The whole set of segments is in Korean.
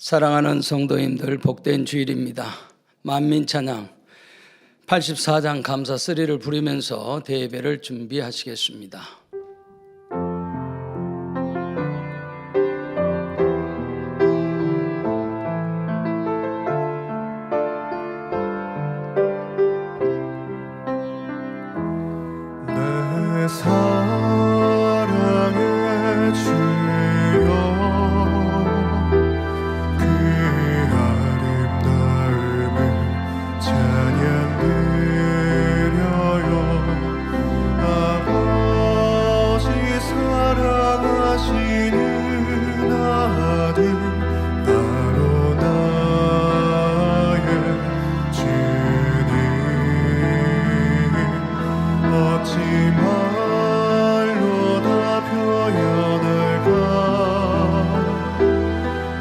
사랑하는 성도님들, 복된 주일입니다. 만민찬양 84장 감사 3를 부르면서 대예배를 준비하시겠습니다. 내 사랑의 주여, 그 아름다움을 찬양드려요. 아버지 사랑하시는 아들, 바로 나의 주님. 어찌 말로 다 표현할까?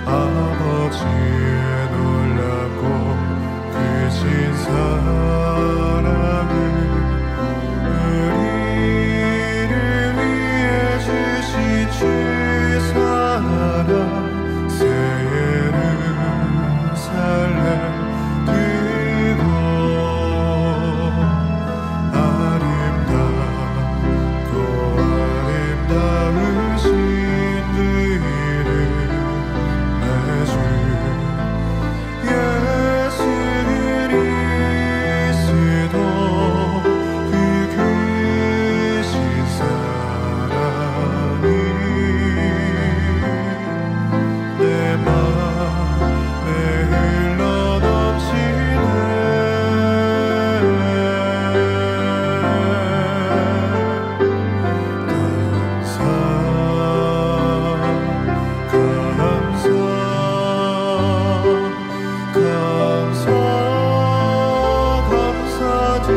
아버지의 놀랍고 크신 사랑을 우리를 위해 주신 주 사랑, 새 예루살렘 그곳 아름다우신 그 이름 내 주 예수 그리스도, 그 크신 사랑이 내 맘에 흘러넘치네.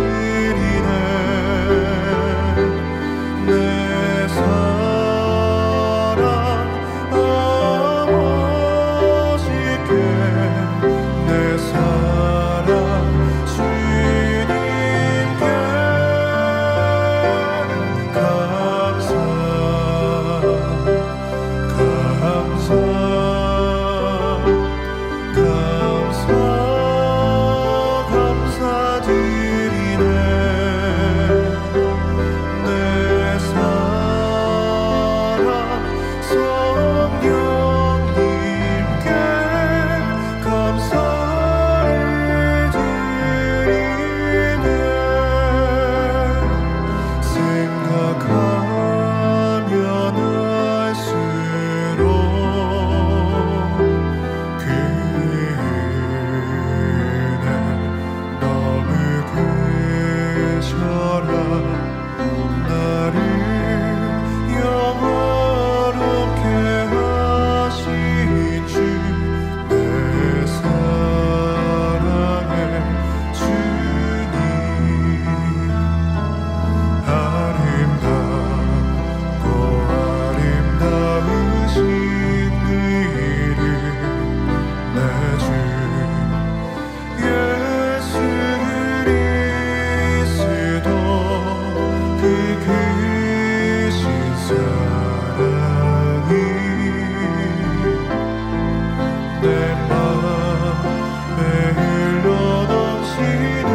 감사드리네. 내 사랑 아버지께, 내 사랑 주님께 감사 감사드리네. 내 사랑 성령님께 감사를 드리네. 생각하면 할수록 그 은혜 너무 크셔라. 나를 영화롭게 하신 주, 내 사랑의 주님. 아름답고 아름다우신 그 이름 내 주 예수 그리스도, 그 크신 사랑이 내 맘에 흘러넘치네.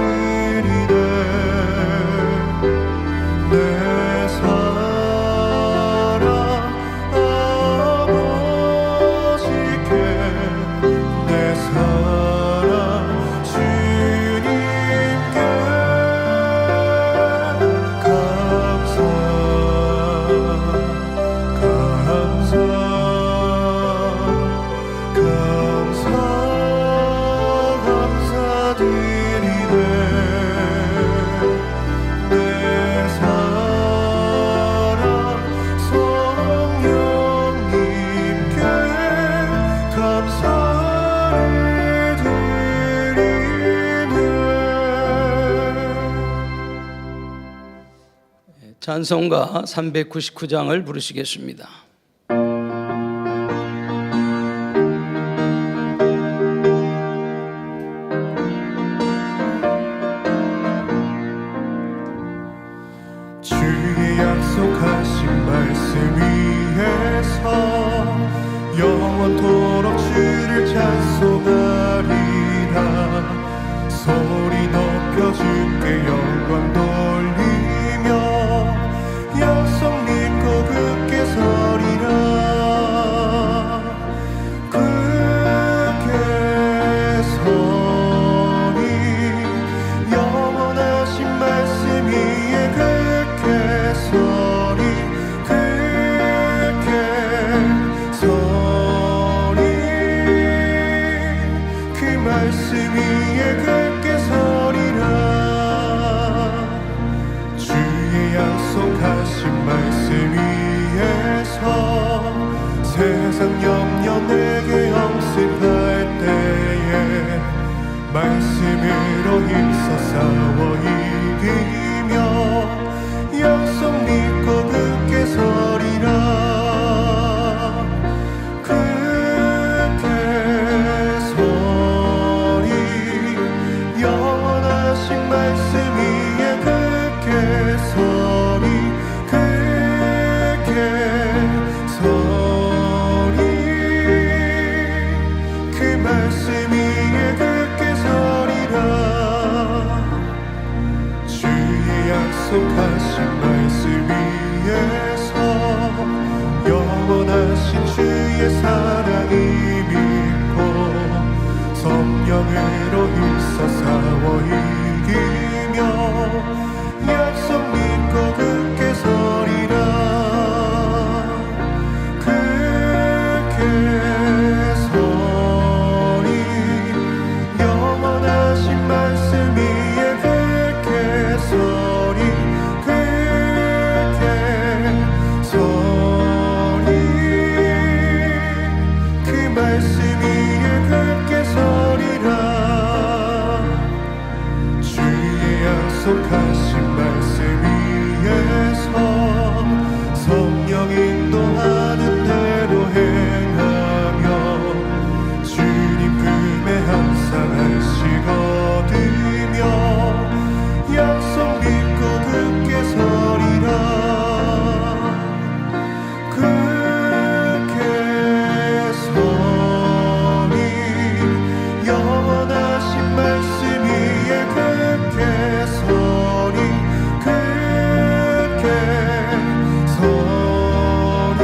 감사드리네. 내 사랑 아버지께, 내 사랑 주님께 감사드리네. 내 사랑 성령님께 감사를 드리네. 찬송가 399장을 부르시겠습니다. 내 세상 염려 내게 엄습할 때에 말씀으로 힘써 싸워 이기며 약속 믿고 굳게 서리라. 약속하신 말씀 위에서 영원하신 주의 사랑이 믿고 성령으로 힘써 싸워 이기며 약속 믿고 굳게 서리라. 굳게 서리 영원하신 말씀 위에 굳게 서리. 약속하신 말씀 위에서 성령 인도하는 대로 행하며 주님 품에 항상 안식 얻으며 약속 믿고 굳게 서리라. 굳게 서리 영원하신 말씀 위에 굳게 서리. 굳게 서리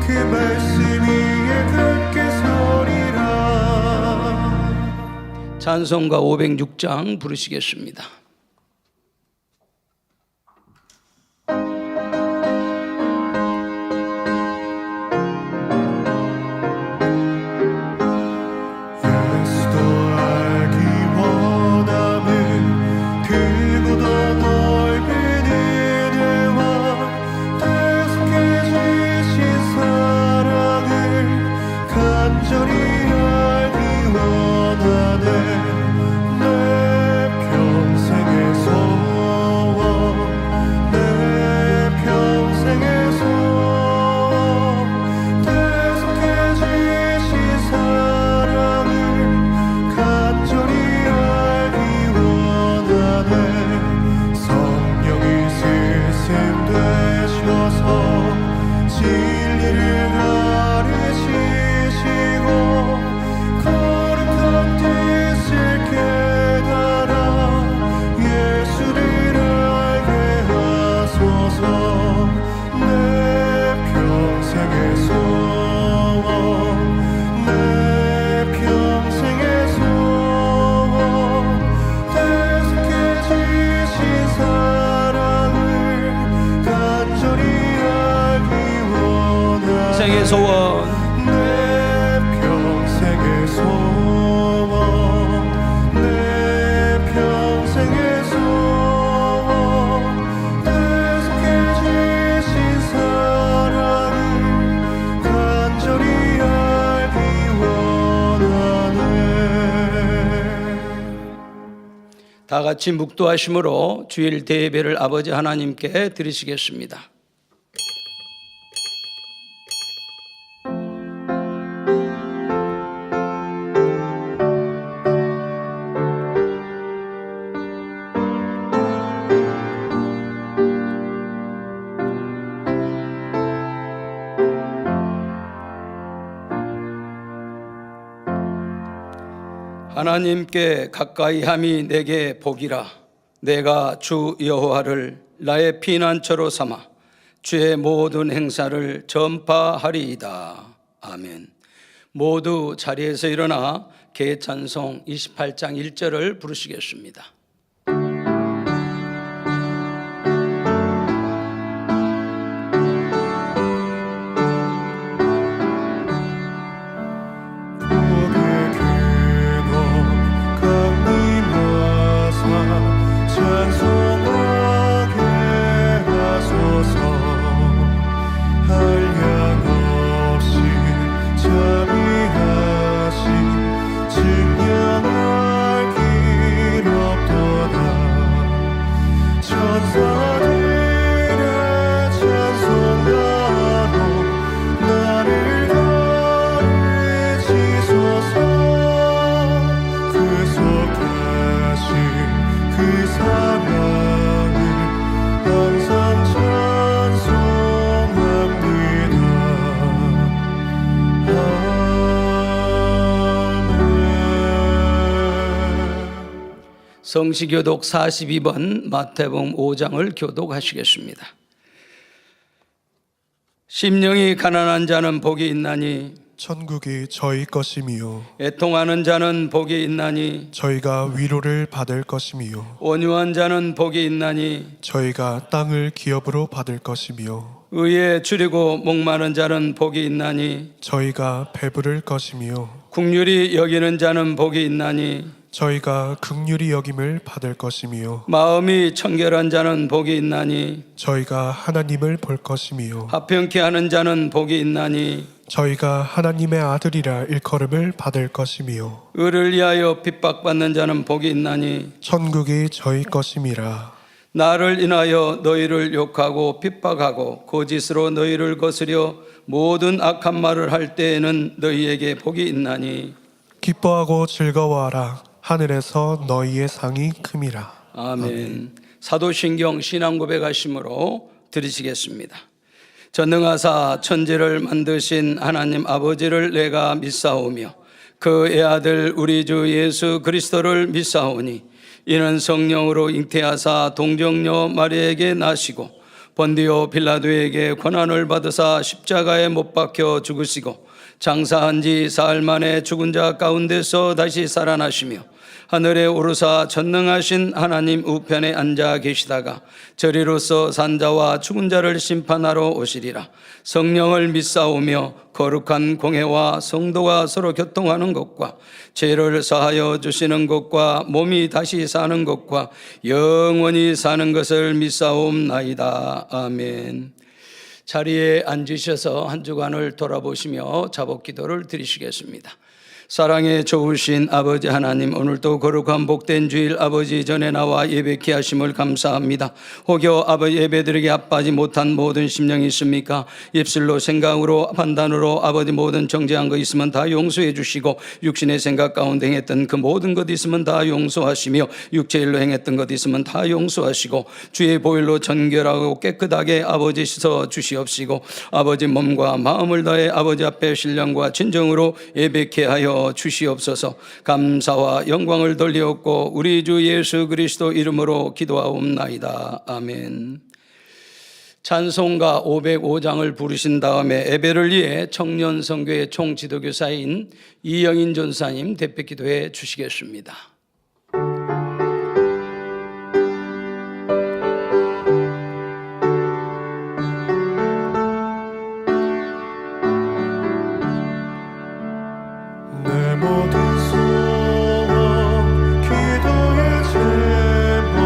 그 말씀 위에 굳게 서리라. 찬송가 506장 부르시겠습니다. 평생의 소원 내 평생의 소원 내 평생의 소원 계속해주신 사랑을 간절히 알기 원하네. 다 같이 묵도하심으로 주일 대예배를 아버지 하나님께 드리시겠습니다. 하나님께 가까이함이 내게 복이라. 내가 주 여호와를 나의 피난처로 삼아 주의 모든 행사를 전파하리이다. 아멘. 모두 자리에서 일어나 개찬송 28장 1절을 부르시겠습니다. 찬송하게 하소서. 할렐루야. 성시교독 42번 마태복음 5장을 교독하시겠습니다. 심령이 가난한 자는 복이 있나니 천국이 저희 것이미요 애통하는 자는 복이 있나니 저희가 위로를 받을 것이미요 온유한 자는 복이 있나니 저희가 땅을 기업으로 받을 것이미요 의에 줄이고 목마른 자는 복이 있나니 저희가 배부를 것이미요 국률이 여기는 자는 복이 있나니 저희가 긍휼히 여김을 받을 것이미요 마음이 청결한 자는 복이 있나니 저희가 하나님을 볼 것이미요 화평케 하는 자는 복이 있나니 저희가 하나님의 아들이라 일컬음을 받을 것이미요 의를 위하여 핍박받는 자는 복이 있나니 천국이 저희 것임이라 나를 인하여 너희를 욕하고 핍박하고 거짓으로 너희를 거스려 모든 악한 말을 할 때에는 너희에게 복이 있나니 기뻐하고 즐거워하라 하늘에서 너희의 상이 큼이라. 아멘. 사도신경 신앙 고백하심으로 들으시겠습니다. 전능하사 천지를 만드신 하나님 아버지를 내가 믿사오며 그 애아들 우리 주 예수 그리스도를 믿사오니 이는 성령으로 잉태하사 동정녀 마리아에게 나시고 본디오 빌라도에게 고난을 받으사 십자가에 못 박혀 죽으시고 장사한 지 사흘 만에 죽은 자 가운데서 다시 살아나시며 하늘에 오르사 전능하신 하나님 우편에 앉아 계시다가 저리로서 산자와 죽은 자를 심판하러 오시리라. 성령을 믿사오며 거룩한 공회와 성도가 서로 교통하는 것과 죄를 사하여 주시는 것과 몸이 다시 사는 것과 영원히 사는 것을 믿사옵나이다. 아멘. 자리에 앉으셔서 한 주간을 돌아보시며 자복기도를 드리시겠습니다. 사랑에 좋으신 아버지 하나님, 오늘도 거룩한 복된 주일 아버지 전에 나와 예배케 하심을 감사합니다. 혹여 아버지 예배드리게 아빠지 못한 모든 심령이 있습니까? 입술로 생각으로 판단으로 아버지 모든 정죄한 거 있으면 다 용서해 주시고 육신의 생각 가운데 행했던 그 모든 것 있으면 다 용서하시며 육체일로 행했던 것 있으면 다 용서하시고 주의 보혈로 정결하고 깨끗하게 아버지 씻어 주시옵시고 아버지 몸과 마음을 다해 아버지 앞에 신령과 진정으로 예배케 하여 주시옵소서. 감사와 영광을 돌리옵고 우리 주 예수 그리스도 이름으로 기도하옵나이다. 아멘. 찬송가 505장을 부르신 다음에 예배를 위해 청년선교회 총지도교사인 이영인 전사님 대표 기도해 주시겠습니다. 내 모든 소원 기도의 제목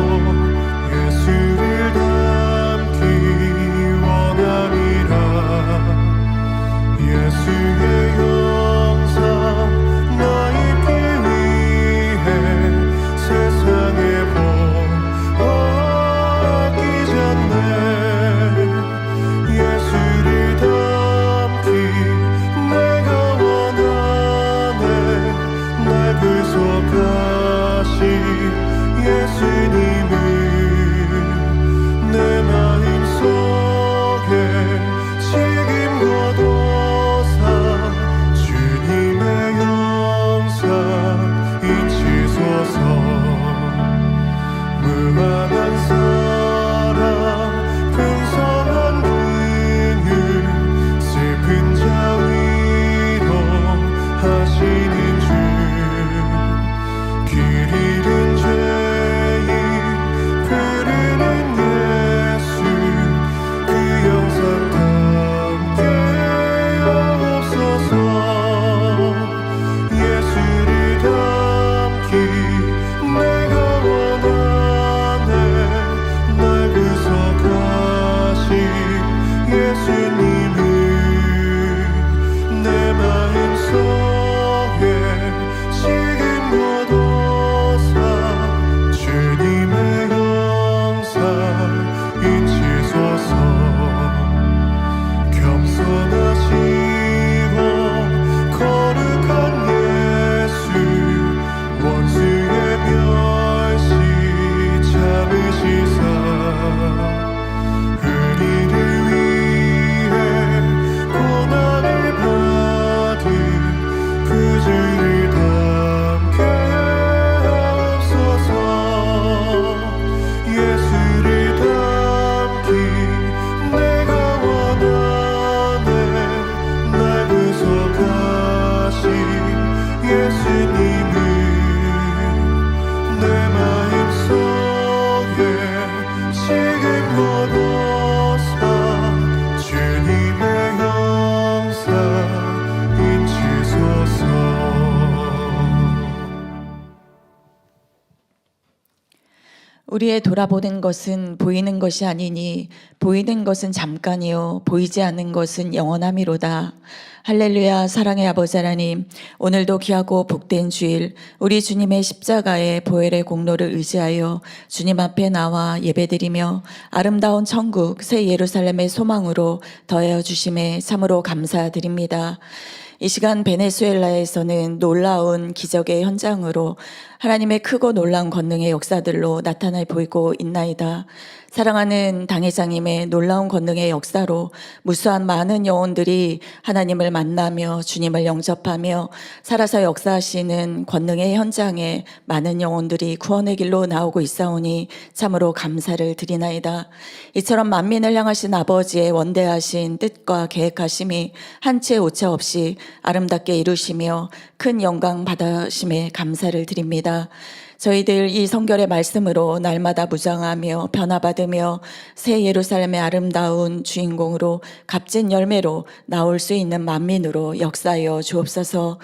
예수를 닮기 원하리라 예수의 영상 나 입기 위해 우리의 돌아보는 것은 보이는 것이 아니니 보이는 것은 잠깐이요 보이지 않는 것은 영원함이로다. 할렐루야. 사랑의 아버지 하나님, 오늘도 귀하고 복된 주일 우리 주님의 십자가의 보혈의 공로를 의지하여 주님 앞에 나와 예배드리며 아름다운 천국 새 예루살렘의 소망으로 더하여 주심에 참으로 감사드립니다. 이 시간 베네수엘라에서는 놀라운 기적의 현장으로 하나님의 크고 놀라운 권능의 역사들로 나타나 보이고 있나이다. 사랑하는 당회장님의 놀라운 권능의 역사로 무수한 많은 영혼들이 하나님을 만나며 주님을 영접하며 살아서 역사하시는 권능의 현장에 많은 영혼들이 구원의 길로 나오고 있사오니 참으로 감사를 드리나이다. 이처럼 만민을 향하신 아버지의 원대하신 뜻과 계획하심이 한치의 오차 없이 아름답게 이루시며 큰 영광 받으심에 감사를 드립니다. 저희들 이 성결의 말씀으로 날마다 무장하며 변화받으며 새 예루살렘의 아름다운 주인공으로 값진 열매로 나올 수 있는 만민으로 역사하여 주옵소서.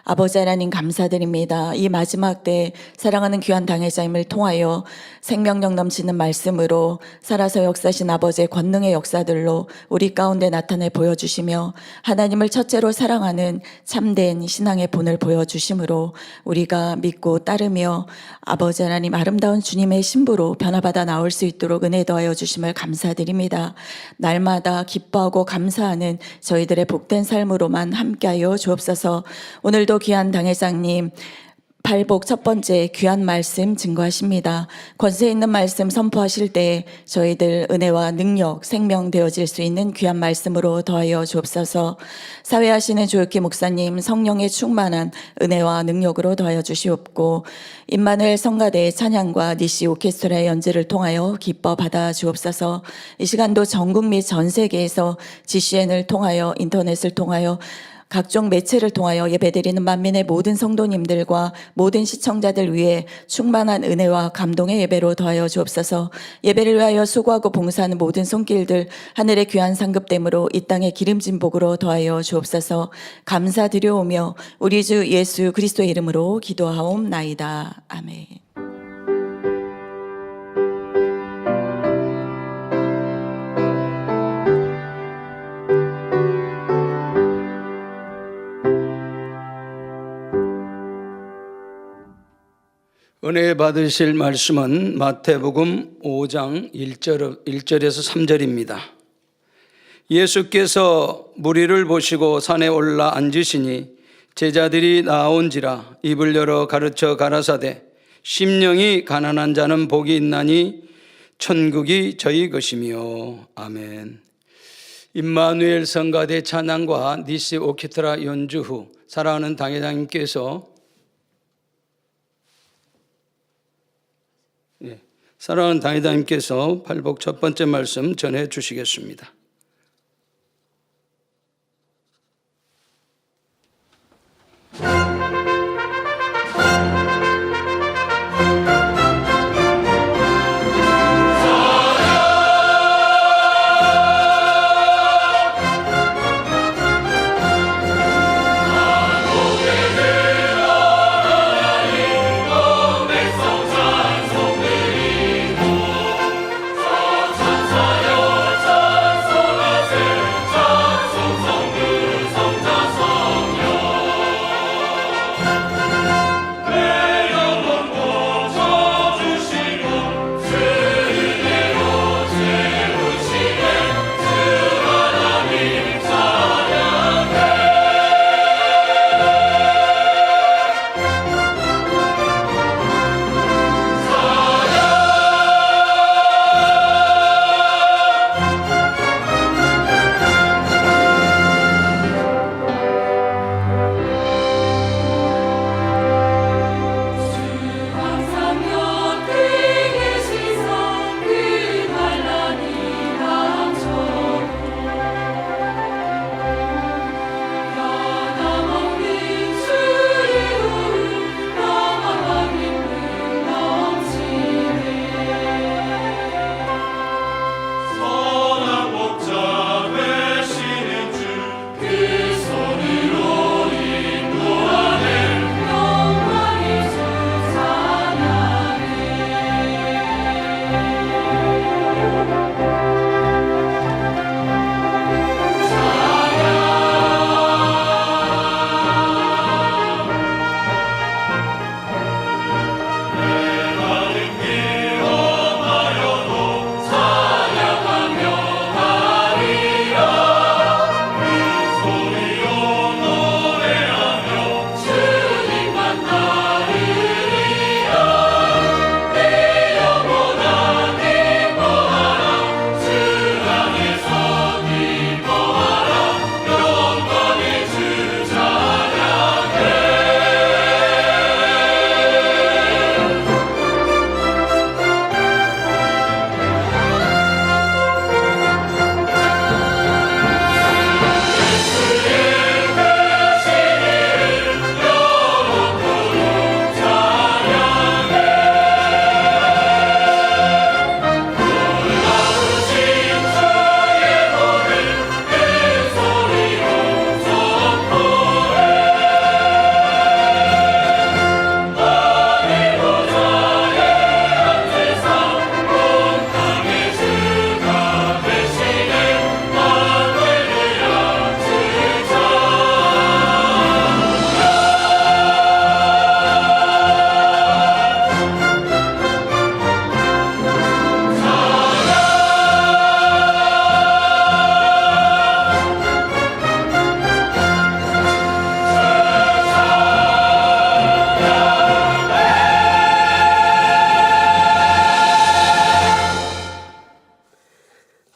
아버지 하나님 감사드립니다. 이 마지막 때 사랑하는 귀한 당회자님을 통하여 생명력 넘치는 말씀으로 살아서 역사하신 아버지의 권능의 역사들로 우리 가운데 나타내 보여주시며 하나님을 첫째로 사랑하는 참된 신앙의 본을 보여주심으로 우리가 믿고 따르며 아버지 하나님 아름다운 주님의 신부로 변화받아 나올 수 있도록 은혜 더하여 주심을 감사드립니다. 날마다 기뻐하고 감사하는 저희들의 복된 삶으로만 함께하여 주옵소서. 오늘도 귀한 당회장님 발복 첫 번째 귀한 말씀 증거하십니다. 권세 있는 말씀 선포하실 때 저희들 은혜와 능력, 생명 되어질 수 있는 귀한 말씀으로 더하여 주옵소서. 사회하시는 조혁기 목사님 성령의 충만한 은혜와 능력으로 더하여 주시옵고 임마누엘 성가대의 찬양과 니시 오케스트라의 연주를 통하여 기뻐 받아 주옵소서. 이 시간도 전국 및 전 세계에서 GCN을 통하여 인터넷을 통하여 각종 매체를 통하여 예배드리는 만민의 모든 성도님들과 모든 시청자들 위해 충만한 은혜와 감동의 예배로 더하여 주옵소서. 예배를 위하여 수고하고 봉사하는 모든 손길들 하늘의 귀한 상급됨으로 이 땅의 기름진 복으로 더하여 주옵소서. 감사드려오며 우리 주 예수 그리스도의 이름으로 기도하옵나이다. 아멘. 은혜 받으실 말씀은 마태복음 5장 1절에서 3절입니다. 예수께서 무리를 보시고 산에 올라 앉으시니 제자들이 나온지라 입을 열어 가르쳐 가라사대 심령이 가난한 자는 복이 있나니 천국이 저희 것이며. 아멘. 임마누엘 성가대 찬양과 니시 오케스트라 연주 후 사랑하는 당회장님께서 사랑하는 당회장님께서 발복 첫 번째 말씀 전해 주시겠습니다. 찬사여 찬송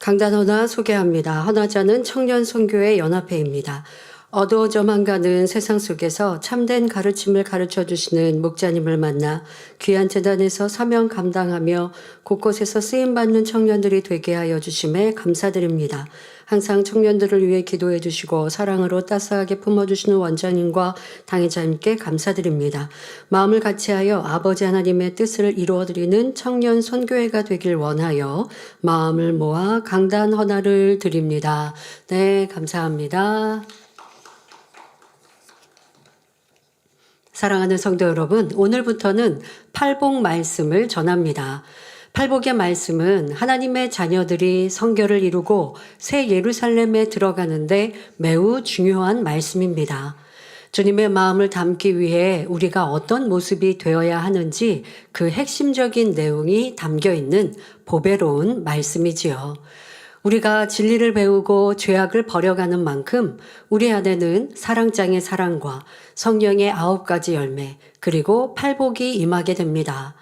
강단 헌화 소개합니다. 헌화자는 청년 선교회 연합회입니다. 어두워져만 가는 세상 속에서 참된 가르침을 가르쳐 주시는 목자님을 만나 귀한 재단에서 사명 감당하며 곳곳에서 쓰임받는 청년들이 되게 하여 주심에 감사드립니다. 항상 청년들을 위해 기도해 주시고 사랑으로 따스하게 품어주시는 원장님과 당회자님께 감사드립니다. 마음을 같이하여 아버지 하나님의 뜻을 이루어드리는 청년 선교회가 되길 원하여 마음을 모아 강단 헌화를 드립니다. 네, 감사합니다. 사랑하는 성도 여러분, 오늘부터는 팔복 말씀을 전합니다. 팔복의 말씀은 하나님의 자녀들이 성결을 이루고 새 예루살렘에 들어가는데 매우 중요한 말씀입니다. 주님의 마음을 담기 위해 우리가 어떤 모습이 되어야 하는지 그 핵심적인 내용이 담겨 있는 보배로운 말씀이지요. 우리가 진리를 배우고 죄악을 버려가는 만큼 우리 안에는 사랑장의 사랑과 성령의 9가지 열매 그리고 팔복이 임하게 됩니다.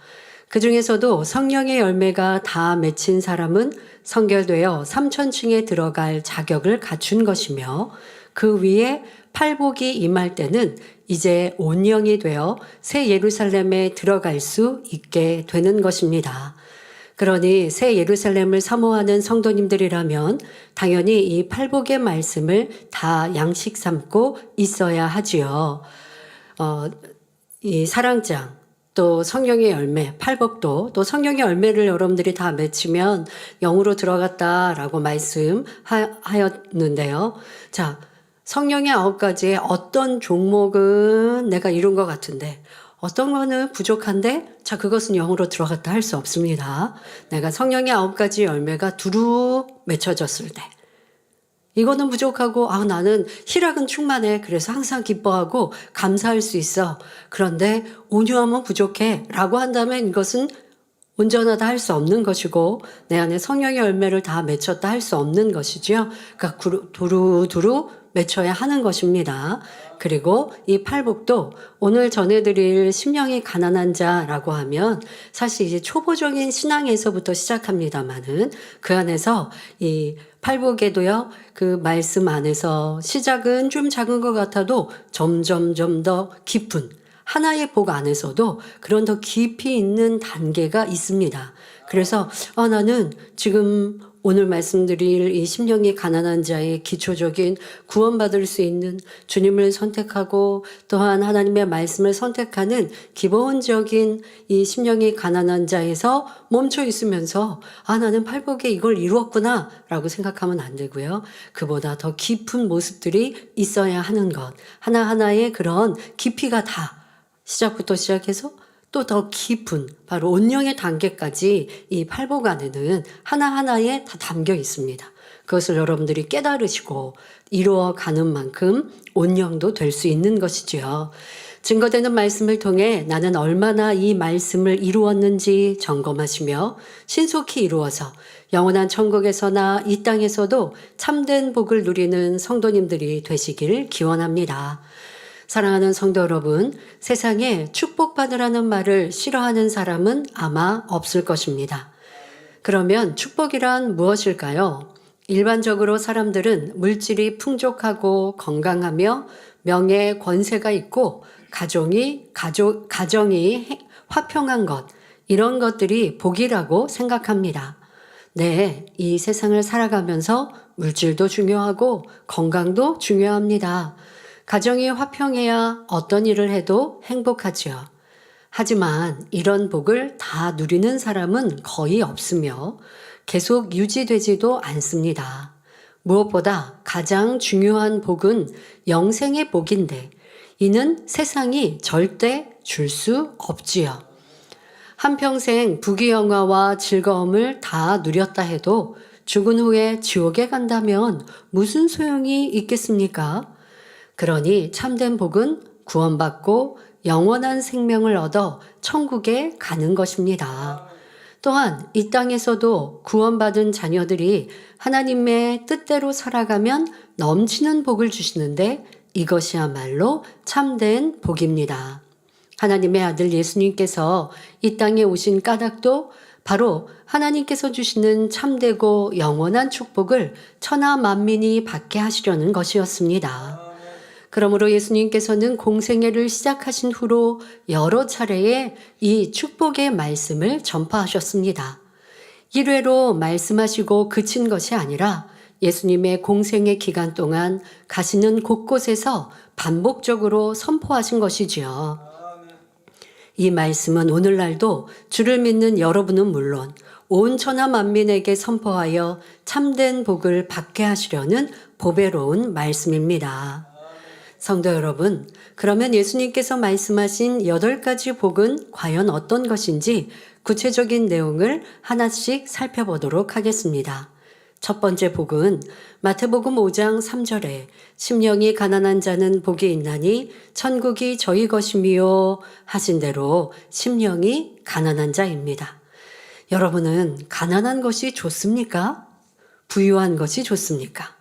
그 중에서도 성령의 열매가 다 맺힌 사람은 성결되어 3천층에 들어갈 자격을 갖춘 것이며 그 위에 팔복이 임할 때는 이제 온영이 되어 새 예루살렘에 들어갈 수 있게 되는 것입니다. 그러니 새 예루살렘을 사모하는 성도님들이라면 당연히 이 팔복의 말씀을 다 양식 삼고 있어야 하지요. 이 사랑장, 또 성령의 열매, 팔복도 또 성령의 열매를 여러분들이 다 맺히면 영으로 들어갔다라고 말씀하였는데요. 자, 성령의 9가지의 어떤 종목은 내가 이룬 것 같은데 어떤 거는 부족한데 자 그것은 영으로 들어갔다 할 수 없습니다. 내가 성령의 9가지 열매가 두루 맺혀졌을 때 이거는 부족하고 나는 희락은 충만해. 그래서 항상 기뻐하고 감사할 수 있어. 그런데 온유함은 부족해 라고 한다면 이것은 온전하다 할 수 없는 것이고 내 안에 성령의 열매를 다 맺혔다 할 수 없는 것이죠. 그러니까 두루두루 맺혀야 하는 것입니다. 그리고 이 팔복도 오늘 전해드릴 심령이 가난한 자라고 하면 사실 이제 초보적인 신앙에서부터 시작합니다마는 그 안에서 이 팔복에도요 그 말씀 안에서 시작은 좀 작은 것 같아도 점점 더 깊은 하나의 복 안에서도 그런 더 깊이 있는 단계가 있습니다. 그래서 나는 지금 오늘 말씀드릴 이 심령이 가난한 자의 기초적인 구원받을 수 있는 주님을 선택하고 또한 하나님의 말씀을 선택하는 기본적인 이 심령이 가난한 자에서 멈춰 있으면서 나는 팔복에 이걸 이루었구나 라고 생각하면 안 되고요. 그보다 더 깊은 모습들이 있어야 하는 것. 하나하나의 그런 깊이가 다 시작부터 시작해서 또 더 깊은 바로 온영의 단계까지 이 팔복 안에는 하나하나에 다 담겨 있습니다. 그것을 여러분들이 깨달으시고 이루어가는 만큼 온영도 될 수 있는 것이지요. 증거되는 말씀을 통해 나는 얼마나 이 말씀을 이루었는지 점검하시며 신속히 이루어서 영원한 천국에서나 이 땅에서도 참된 복을 누리는 성도님들이 되시길 기원합니다. 사랑하는 성도 여러분, 세상에 축복받으라는 말을 싫어하는 사람은 아마 없을 것입니다. 그러면 축복이란 무엇일까요? 일반적으로 사람들은 물질이 풍족하고 건강하며 명예, 권세가 있고 가정이 화평한 것, 이런 것들이 복이라고 생각합니다. 네, 이 세상을 살아가면서 물질도 중요하고 건강도 중요합니다. 가정이 화평해야 어떤 일을 해도 행복하지요. 하지만 이런 복을 다 누리는 사람은 거의 없으며 계속 유지되지도 않습니다. 무엇보다 가장 중요한 복은 영생의 복인데 이는 세상이 절대 줄 수 없지요. 한평생 부귀영화와 즐거움을 다 누렸다 해도 죽은 후에 지옥에 간다면 무슨 소용이 있겠습니까? 그러니 참된 복은 구원받고 영원한 생명을 얻어 천국에 가는 것입니다. 또한 이 땅에서도 구원받은 자녀들이 하나님의 뜻대로 살아가면 넘치는 복을 주시는데 이것이야말로 참된 복입니다. 하나님의 아들 예수님께서 이 땅에 오신 까닭도 바로 하나님께서 주시는 참되고 영원한 축복을 천하 만민이 받게 하시려는 것이었습니다. 그러므로 예수님께서는 공생애를 시작하신 후로 여러 차례에 이 축복의 말씀을 전파하셨습니다. 1회로 말씀하시고 그친 것이 아니라 예수님의 공생애 기간 동안 가시는 곳곳에서 반복적으로 선포하신 것이지요. 이 말씀은 오늘날도 주를 믿는 여러분은 물론 온 천하 만민에게 선포하여 참된 복을 받게 하시려는 보배로운 말씀입니다. 성도 여러분, 그러면 예수님께서 말씀하신 8가지 복은 과연 어떤 것인지 구체적인 내용을 하나씩 살펴보도록 하겠습니다. 첫 번째 복은 마태복음 5장 3절에 심령이 가난한 자는 복이 있나니 천국이 저희 것이미요 하신 대로 심령이 가난한 자입니다. 여러분은 가난한 것이 좋습니까? 부유한 것이 좋습니까?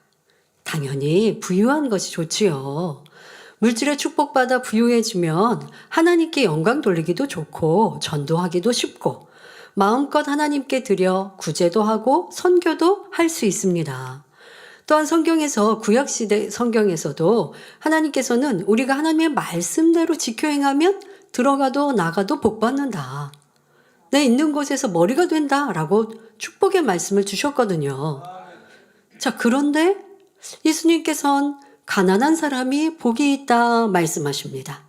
당연히 부유한 것이 좋지요. 물질의 축복받아 부유해지면 하나님께 영광 돌리기도 좋고 전도하기도 쉽고 마음껏 하나님께 드려 구제도 하고 선교도 할 수 있습니다. 또한 성경에서 구약시대 성경에서도 하나님께서는 우리가 하나님의 말씀대로 지켜 행하면 들어가도 나가도 복받는다. 내 있는 곳에서 머리가 된다 라고 축복의 말씀을 주셨거든요. 자, 그런데 예수님께서는 가난한 사람이 복이 있다 말씀하십니다.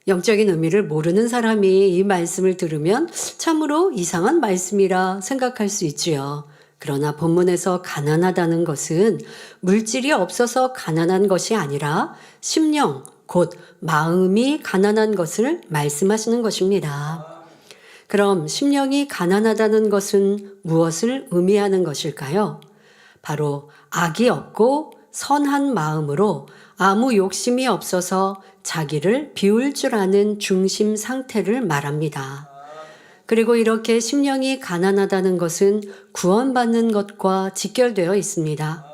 영적인 의미를 모르는 사람이 이 말씀을 들으면 참으로 이상한 말씀이라 생각할 수 있지요. 그러나 본문에서 가난하다는 것은 물질이 없어서 가난한 것이 아니라 심령, 곧 마음이 가난한 것을 말씀하시는 것입니다. 그럼 심령이 가난하다는 것은 무엇을 의미하는 것일까요? 바로 악이 없고 선한 마음으로 아무 욕심이 없어서 자기를 비울 줄 아는 중심 상태를 말합니다. 그리고 이렇게 심령이 가난하다는 것은 구원받는 것과 직결되어 있습니다.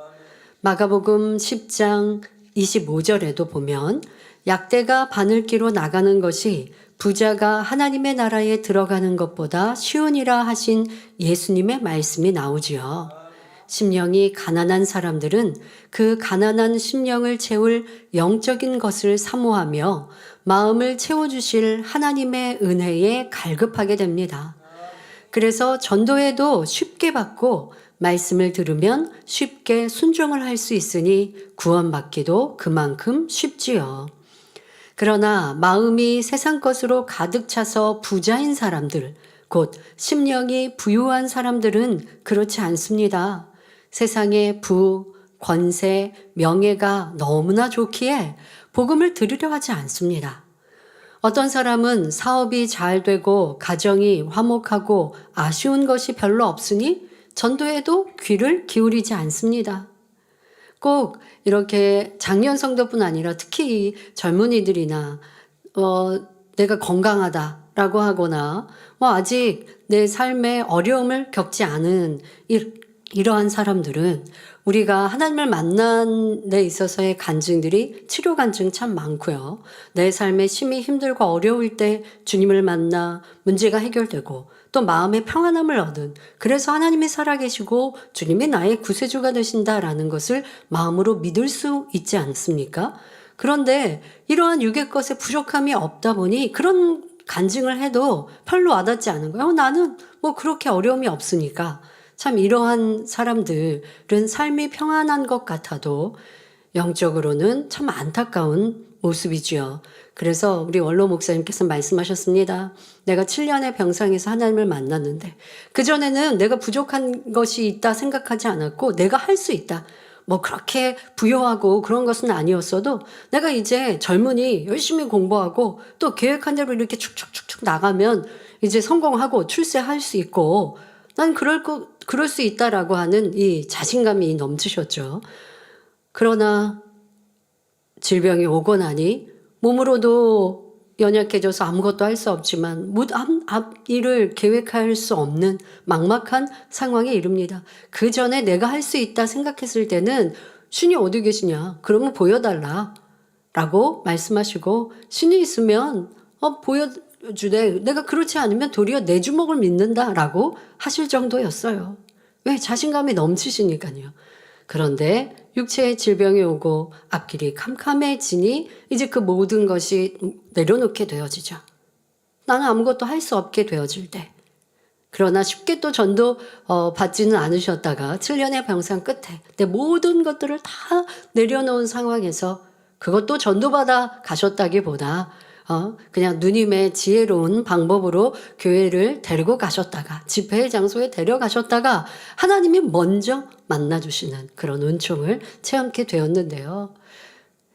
마가복음 10장 25절에도 보면 약대가 바늘기로 나가는 것이 부자가 하나님의 나라에 들어가는 것보다 쉬우니라 하신 예수님의 말씀이 나오지요. 심령이 가난한 사람들은 그 가난한 심령을 채울 영적인 것을 사모하며 마음을 채워주실 하나님의 은혜에 갈급하게 됩니다. 그래서 전도에도 쉽게 받고 말씀을 들으면 쉽게 순종을 할 수 있으니 구원받기도 그만큼 쉽지요. 그러나 마음이 세상 것으로 가득 차서 부자인 사람들, 곧 심령이 부유한 사람들은 그렇지 않습니다. 세상의 부, 권세, 명예가 너무나 좋기에 복음을 들으려 하지 않습니다. 어떤 사람은 사업이 잘 되고 가정이 화목하고 아쉬운 것이 별로 없으니 전도에도 귀를 기울이지 않습니다. 꼭 이렇게 장년 성도뿐 아니라 특히 젊은이들이나 내가 건강하다라고 하거나 아직 내 삶에 어려움을 겪지 않은 이러한 사람들은 우리가 하나님을 만난 데 있어서의 간증들이 치료 간증 참 많고요. 내 삶에 심히 힘들고 어려울 때 주님을 만나 문제가 해결되고 또 마음의 평안함을 얻은, 그래서 하나님이 살아계시고 주님이 나의 구세주가 되신다라는 것을 마음으로 믿을 수 있지 않습니까? 그런데 이러한 육의 것에 부족함이 없다 보니 그런 간증을 해도 별로 와닿지 않은 거예요. 나는 그렇게 어려움이 없으니까. 참 이러한 사람들은 삶이 평안한 것 같아도 영적으로는 참 안타까운 모습이지요. 그래서 우리 원로 목사님께서 말씀하셨습니다. 내가 7년의 병상에서 하나님을 만났는데 그전에는 내가 부족한 것이 있다 생각하지 않았고 내가 할 수 있다. 그렇게 부여하고 그런 것은 아니었어도 내가 이제 젊은이 열심히 공부하고 또 계획한 대로 이렇게 축축축축 나가면 이제 성공하고 출세할 수 있고 난 그럴 수 있다라고 하는 이 자신감이 넘치셨죠. 그러나 질병이 오고 나니 몸으로도 연약해져서 아무것도 할 수 없지만 앞일을 계획할 수 없는 막막한 상황에 이릅니다. 그 전에 내가 할 수 있다 생각했을 때는 신이 어디 계시냐? 그러면 보여달라 라고 말씀하시고 신이 있으면 주되 내가 그렇지 않으면 도리어 내 주먹을 믿는다라고 하실 정도였어요. 왜? 자신감이 넘치시니까요. 그런데 육체의 질병이 오고 앞길이 캄캄해지니 이제 그 모든 것이 내려놓게 되어지죠. 나는 아무것도 할 수 없게 되어질 때. 그러나 쉽게 또 전도 받지는 않으셨다가 7년의 병상 끝에 내 모든 것들을 다 내려놓은 상황에서 그것도 전도받아 가셨다기보다 그냥 누님의 지혜로운 방법으로 교회를 데리고 가셨다가 집회의 장소에 데려가셨다가 하나님이 먼저 만나주시는 그런 은총을 체험하게 되었는데요.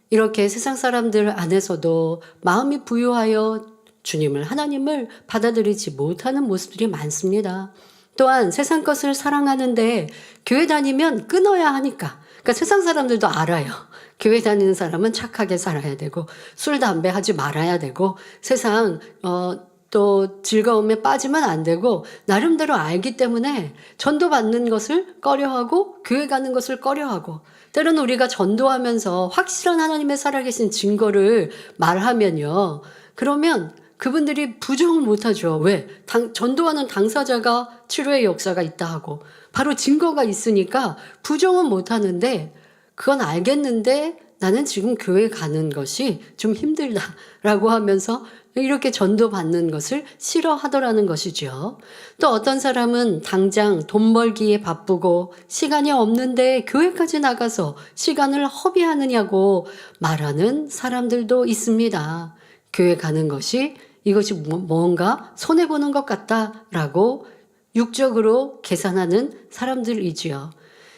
이렇게 세상 사람들 안에서도 마음이 부유하여 주님을, 하나님을 받아들이지 못하는 모습들이 많습니다. 또한 세상 것을 사랑하는데 교회 다니면 끊어야 하니까. 그러니까 세상 사람들도 알아요. 교회 다니는 사람은 착하게 살아야 되고 술, 담배 하지 말아야 되고 세상 또 즐거움에 빠지면 안 되고 나름대로 알기 때문에 전도받는 것을 꺼려하고 교회 가는 것을 꺼려하고 때로는 우리가 전도하면서 확실한 하나님의 살아계신 증거를 말하면요. 그러면 그분들이 부정을 못하죠. 왜? 전도하는 당사자가 치료의 역사가 있다 하고 바로 증거가 있으니까 부정은 못하는데 그건 알겠는데 나는 지금 교회 가는 것이 좀 힘들다라고 하면서 이렇게 전도받는 것을 싫어하더라는 것이죠. 또 어떤 사람은 당장 돈 벌기에 바쁘고 시간이 없는데 교회까지 나가서 시간을 허비하느냐고 말하는 사람들도 있습니다. 교회 가는 것이 이것이 뭔가 손해보는 것 같다라고 육적으로 계산하는 사람들이지요.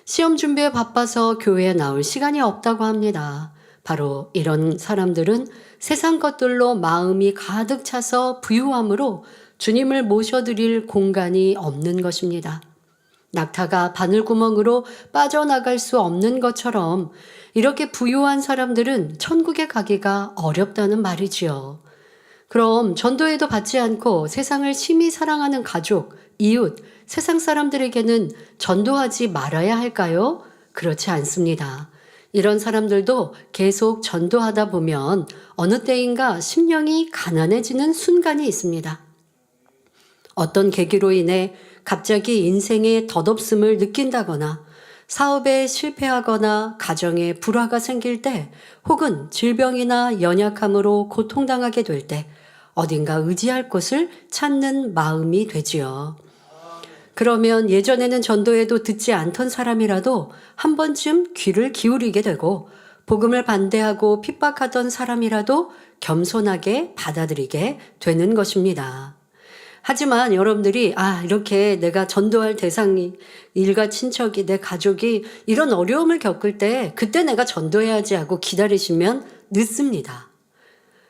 시험 준비에 바빠서 교회에 나올 시간이 없다고 합니다. 바로 이런 사람들은 세상 것들로 마음이 가득 차서 부유함으로 주님을 모셔드릴 공간이 없는 것입니다. 낙타가 바늘구멍으로 빠져나갈 수 없는 것처럼 이렇게 부유한 사람들은 천국에 가기가 어렵다는 말이지요. 그럼 전도에도 받지 않고 세상을 심히 사랑하는 가족, 이웃, 세상 사람들에게는 전도하지 말아야 할까요? 그렇지 않습니다. 이런 사람들도 계속 전도하다 보면 어느 때인가 심령이 가난해지는 순간이 있습니다. 어떤 계기로 인해 갑자기 인생의 덧없음을 느낀다거나 사업에 실패하거나 가정에 불화가 생길 때 혹은 질병이나 연약함으로 고통당하게 될 때 어딘가 의지할 곳을 찾는 마음이 되지요. 그러면 예전에는 전도에도 듣지 않던 사람이라도 한 번쯤 귀를 기울이게 되고 복음을 반대하고 핍박하던 사람이라도 겸손하게 받아들이게 되는 것입니다. 하지만 여러분들이 이렇게 내가 전도할 대상이 일가 친척이 내 가족이 이런 어려움을 겪을 때 그때 내가 전도해야지 하고 기다리시면 늦습니다.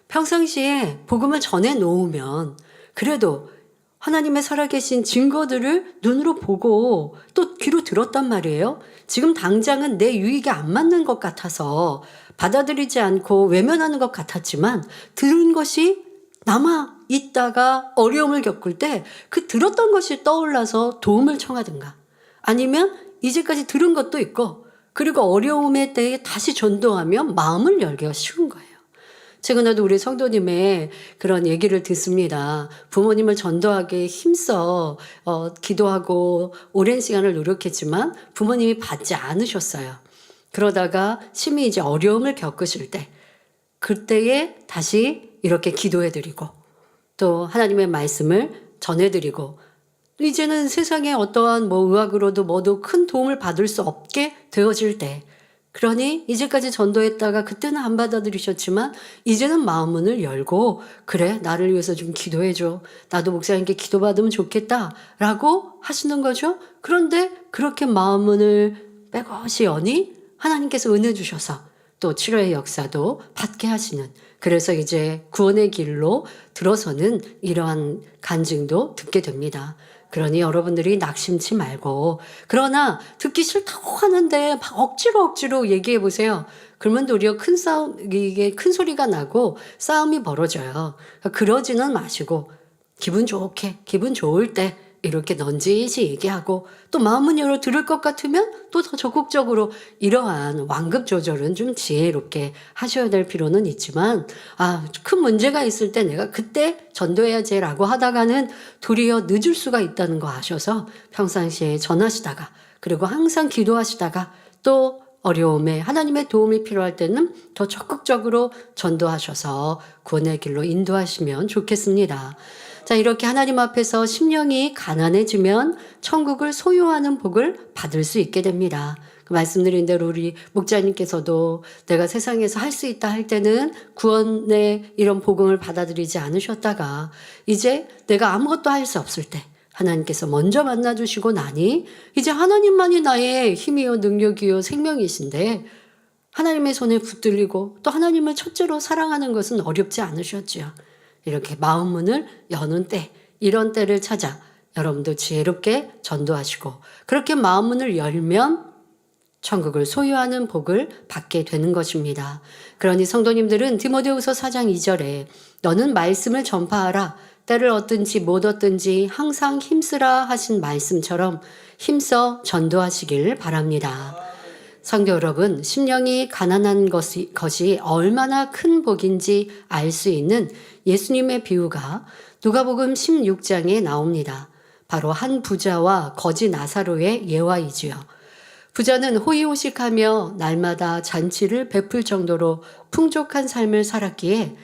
평상시에 복음을 전해 놓으면 그래도 하나님의 살아계신 증거들을 눈으로 보고 또 귀로 들었단 말이에요. 지금 당장은 내 유익에 안 맞는 것 같아서 받아들이지 않고 외면하는 것 같았지만 들은 것이 남아 있다가 어려움을 겪을 때 그 들었던 것이 떠올라서 도움을 청하든가 아니면 이제까지 들은 것도 있고 그리고 어려움의 때에 다시 전도하면 마음을 열기가 쉬운 거예요. 최근에도 우리 성도님의 그런 얘기를 듣습니다. 부모님을 전도하기에 힘써 기도하고 오랜 시간을 노력했지만 부모님이 받지 않으셨어요. 그러다가 심히 이제 어려움을 겪으실 때 그때에 다시 이렇게 기도해드리고 또 하나님의 말씀을 전해드리고 이제는 세상에 어떠한 의학으로도 뭐도 큰 도움을 받을 수 없게 되어질 때 그러니 이제까지 전도했다가 그때는 안 받아들이셨지만 이제는 마음문을 열고 그래 나를 위해서 좀 기도해줘. 나도 목사님께 기도받으면 좋겠다 라고 하시는 거죠. 그런데 그렇게 마음문을 빼것이 여니 하나님께서 은혜 주셔서 또 치료의 역사도 받게 하시는 그래서 이제 구원의 길로 들어서는 이러한 간증도 듣게 됩니다. 그러니 여러분들이 낙심치 말고 그러나 듣기 싫다고 하는데 막 억지로 얘기해 보세요. 그러면 도리어 이게 큰 소리가 나고 싸움이 벌어져요. 그러지는 마시고 기분 좋을 때 이렇게 넌지시 얘기하고 또 마음은 열어 들을 것 같으면 또 더 적극적으로 이러한 완급 조절은 좀 지혜롭게 하셔야 될 필요는 있지만 큰 문제가 있을 때 내가 그때 전도해야지라고 하다가는 도리어 늦을 수가 있다는 거 아셔서 평상시에 전하시다가 그리고 항상 기도하시다가 또 어려움에 하나님의 도움이 필요할 때는 더 적극적으로 전도하셔서 구원의 길로 인도하시면 좋겠습니다. 자, 이렇게 하나님 앞에서 심령이 가난해지면 천국을 소유하는 복을 받을 수 있게 됩니다. 그 말씀드린 대로 우리 목자님께서도 내가 세상에서 할 수 있다 할 때는 구원의 이런 복음을 받아들이지 않으셨다가 이제 내가 아무것도 할 수 없을 때 하나님께서 먼저 만나주시고 나니 이제 하나님만이 나의 힘이요 능력이요 생명이신데 하나님의 손에 붙들리고 또 하나님을 첫째로 사랑하는 것은 어렵지 않으셨지요. 이렇게 마음 문을 여는 때, 이런 때를 찾아 여러분도 지혜롭게 전도하시고 그렇게 마음 문을 열면 천국을 소유하는 복을 받게 되는 것입니다. 그러니 성도님들은 디모데후서 4장 2절에 너는 말씀을 전파하라. 때를 얻든지 못 얻든지 항상 힘쓰라 하신 말씀처럼 힘써 전도하시길 바랍니다. 성도 여러분, 심령이 가난한 것이 얼마나 큰 복인지 알 수 있는 예수님의 비유가 누가복음 16장에 나옵니다. 바로 한 부자와 거지 나사로의 예화이지요. 부자는 호의호식하며 날마다 잔치를 베풀 정도로 풍족한 삶을 살았기에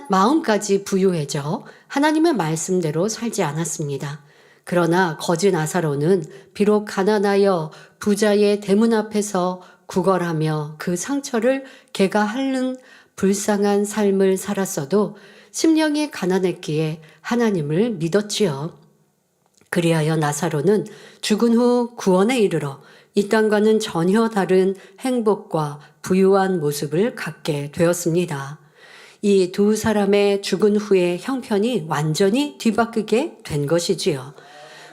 마음까지 부유해져 하나님의 말씀대로 살지 않았습니다. 그러나 거지 나사로는 비록 가난하여 부자의 대문 앞에서 구걸하며 그 상처를 개가 핥는 불쌍한 삶을 살았어도 심령이 가난했기에 하나님을 믿었지요. 그리하여 나사로는 죽은 후 구원에 이르러 이 땅과는 전혀 다른 행복과 부유한 모습을 갖게 되었습니다. 이 두 사람의 죽은 후의 형편이 완전히 뒤바뀌게 된 것이지요.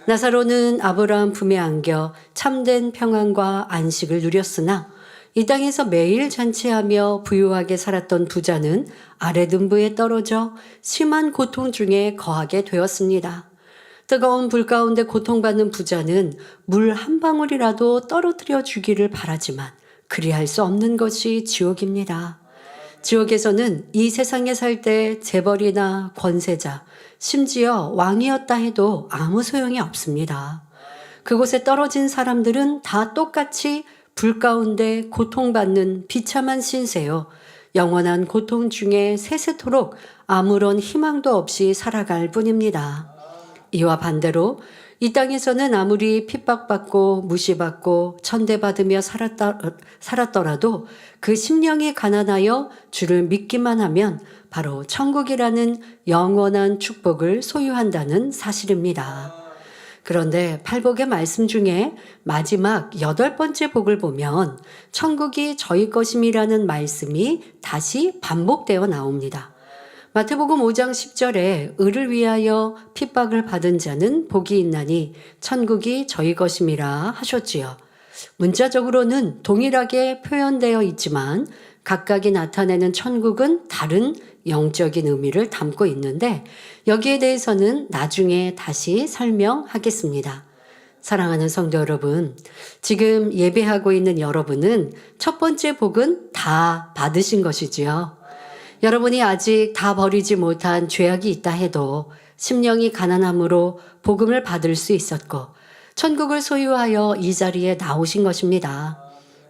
나사로는 아브라함 품에 안겨 참된 평안과 안식을 누렸으나 이 땅에서 매일 잔치하며 부유하게 살았던 부자는 아래등부에 떨어져 심한 고통 중에 거하게 되었습니다. 뜨거운 불 가운데 고통받는 부자는 물 한 방울이라도 떨어뜨려 주기를 바라지만 그리할 수 없는 것이 지옥입니다. 지옥에서는 이 세상에 살 때 재벌이나 권세자, 심지어 왕이었다 해도 아무 소용이 없습니다. 그곳에 떨어진 사람들은 다 똑같이 불 가운데 고통받는 비참한 신세요. 영원한 고통 중에 세세토록 아무런 희망도 없이 살아갈 뿐입니다. 이와 반대로 이 땅에서는 아무리 핍박받고 무시받고 천대받으며 살았더라도 그 심령이 가난하여 주를 믿기만 하면 바로 천국이라는 영원한 축복을 소유한다는 사실입니다. 그런데 팔복의 말씀 중에 마지막 8번째 복을 보면 천국이 저희 것임이라는 말씀이 다시 반복되어 나옵니다. 마태복음 5장 10절에 의를 위하여 핍박을 받은 자는 복이 있나니 천국이 저희 것임이라 하셨지요. 문자적으로는 동일하게 표현되어 있지만 각각이 나타내는 천국은 다른 영적인 의미를 담고 있는데 여기에 대해서는 나중에 다시 설명하겠습니다. 사랑하는 성도 여러분, 지금 예배하고 있는 여러분은 첫 번째 복은 다 받으신 것이지요. 여러분이 아직 다 버리지 못한 죄악이 있다 해도 심령이 가난함으로 복음을 받을 수 있었고 천국을 소유하여 이 자리에 나오신 것입니다.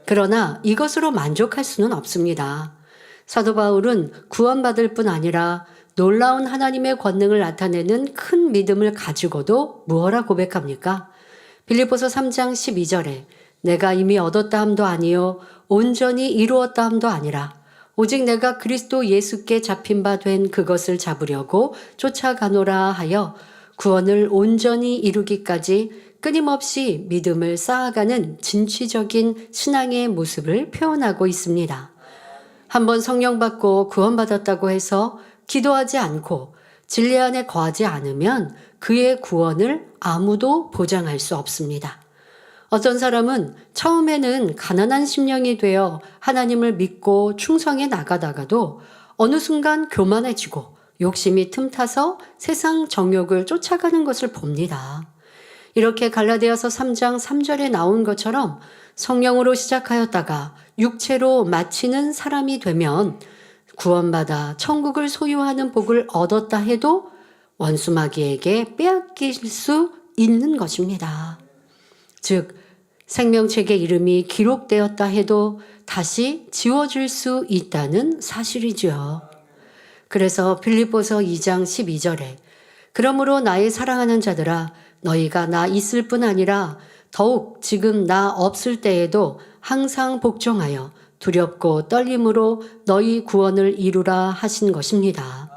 그러나 이것으로 만족할 수는 없습니다. 사도 바울은 구원받을 뿐 아니라 놀라운 하나님의 권능을 나타내는 큰 믿음을 가지고도 무엇라 고백합니까? 빌립보서 3장 12절에 내가 이미 얻었다 함도 아니요 온전히 이루었다 함도 아니라 오직 내가 그리스도 예수께 잡힌 바 된 그것을 잡으려고 쫓아가노라 하여 구원을 온전히 이루기까지 끊임없이 믿음을 쌓아가는 진취적인 신앙의 모습을 표현하고 있습니다. 한번 성령 받고 구원받았다고 해서 기도하지 않고 진리 안에 거하지 않으면 그의 구원을 아무도 보장할 수 없습니다. 어떤 사람은 처음에는 가난한 심령이 되어 하나님을 믿고 충성해 나가다가도 어느 순간 교만해지고 욕심이 틈타서 세상 정욕을 쫓아가는 것을 봅니다. 이렇게 갈라디아서 3장 3절에 나온 것처럼 성령으로 시작하였다가 육체로 마치는 사람이 되면 구원받아 천국을 소유하는 복을 얻었다 해도 원수마귀에게 빼앗길 수 있는 것입니다. 즉 생명책의 이름이 기록되었다 해도 다시 지워질 수 있다는 사실이죠. 그래서 빌립보서 2장 12절에 그러므로 나의 사랑하는 자들아 너희가 나 있을 뿐 아니라 더욱 지금 나 없을 때에도 항상 복종하여 두렵고 떨림으로 너희 구원을 이루라 하신 것입니다.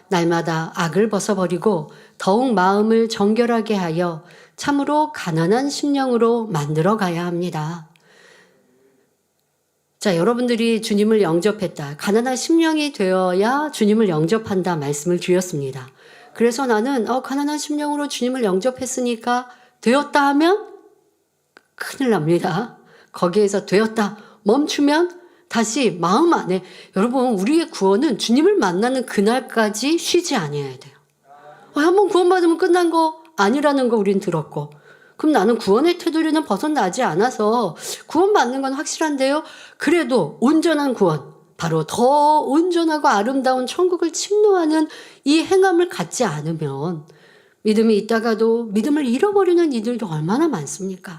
날마다 악을 벗어버리고 더욱 마음을 정결하게 하여 참으로 가난한 심령으로 만들어 가야 합니다. 자, 여러분들이 주님을 영접했다. 가난한 심령이 되어야 주님을 영접한다 말씀을 드렸습니다. 그래서 나는 가난한 심령으로 주님을 영접했으니까 되었다 하면 큰일 납니다. 거기에서 되었다 멈추면 다시 마음 안에 여러분 우리의 구원은 주님을 만나는 그날까지 쉬지 아니어야 돼요. 한번 구원받으면 끝난 거 아니라는 거 우린 들었고 그럼 나는 구원의 테두리는 벗어나지 않아서 구원받는 건 확실한데요. 그래도 온전한 구원, 바로 더 온전하고 아름다운 천국을 침노하는 이 행함을 갖지 않으면 믿음이 있다가도 믿음을 잃어버리는 이들도 얼마나 많습니까?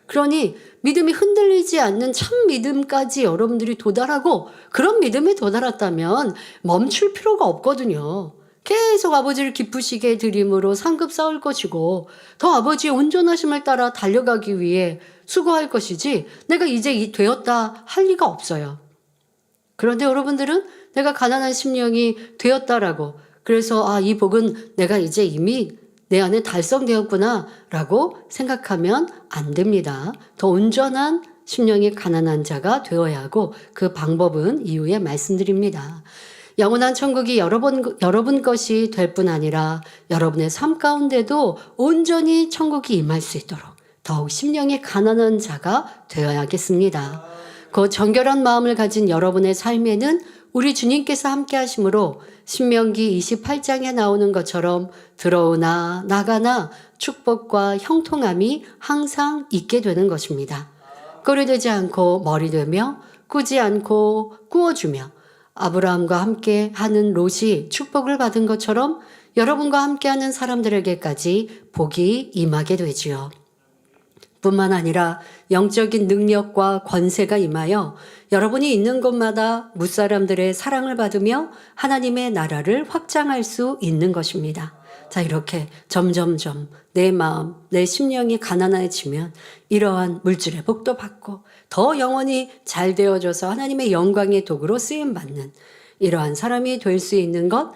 그러니 믿음이 흔들리지 않는 참 믿음까지 여러분들이 도달하고 그런 믿음에 도달했다면 멈출 필요가 없거든요. 계속 아버지를 기쁘시게 드림으로 상급 쌓을 것이고 더 아버지의 온전하심을 따라 달려가기 위해 수고할 것이지 내가 이제 되었다 할 리가 없어요. 그런데 여러분들은 내가 가난한 심령이 되었다라고 그래서 이 복은 내가 이제 이미 내 안에 달성되었구나 라고 생각하면 안 됩니다. 더 온전한 심령이 가난한 자가 되어야 하고 그 방법은 이후에 말씀드립니다. 영원한 천국이 여러분 것이 될 뿐 아니라 여러분의 삶 가운데도 온전히 천국이 임할 수 있도록 더욱 심령이 가난한 자가 되어야겠습니다. 그 정결한 마음을 가진 여러분의 삶에는 우리 주님께서 함께 하심으로 신명기 28장에 나오는 것처럼 들어오나 나가나 축복과 형통함이 항상 있게 되는 것입니다. 꼴이 되지 않고 머리 되며 꾸지 않고 꾸어주며 아브라함과 함께 하는 롯이 축복을 받은 것처럼 여러분과 함께하는 사람들에게까지 복이 임하게 되지요. 뿐만 아니라 영적인 능력과 권세가 임하여 여러분이 있는 곳마다 무사람들의 사랑을 받으며 하나님의 나라를 확장할 수 있는 것입니다. 자, 이렇게 점점점 내 마음, 내 심령이 가난해지면 이러한 물질의 복도 받고 더 영원히 잘 되어져서 하나님의 영광의 도구로 쓰임받는 이러한 사람이 될 수 있는 것,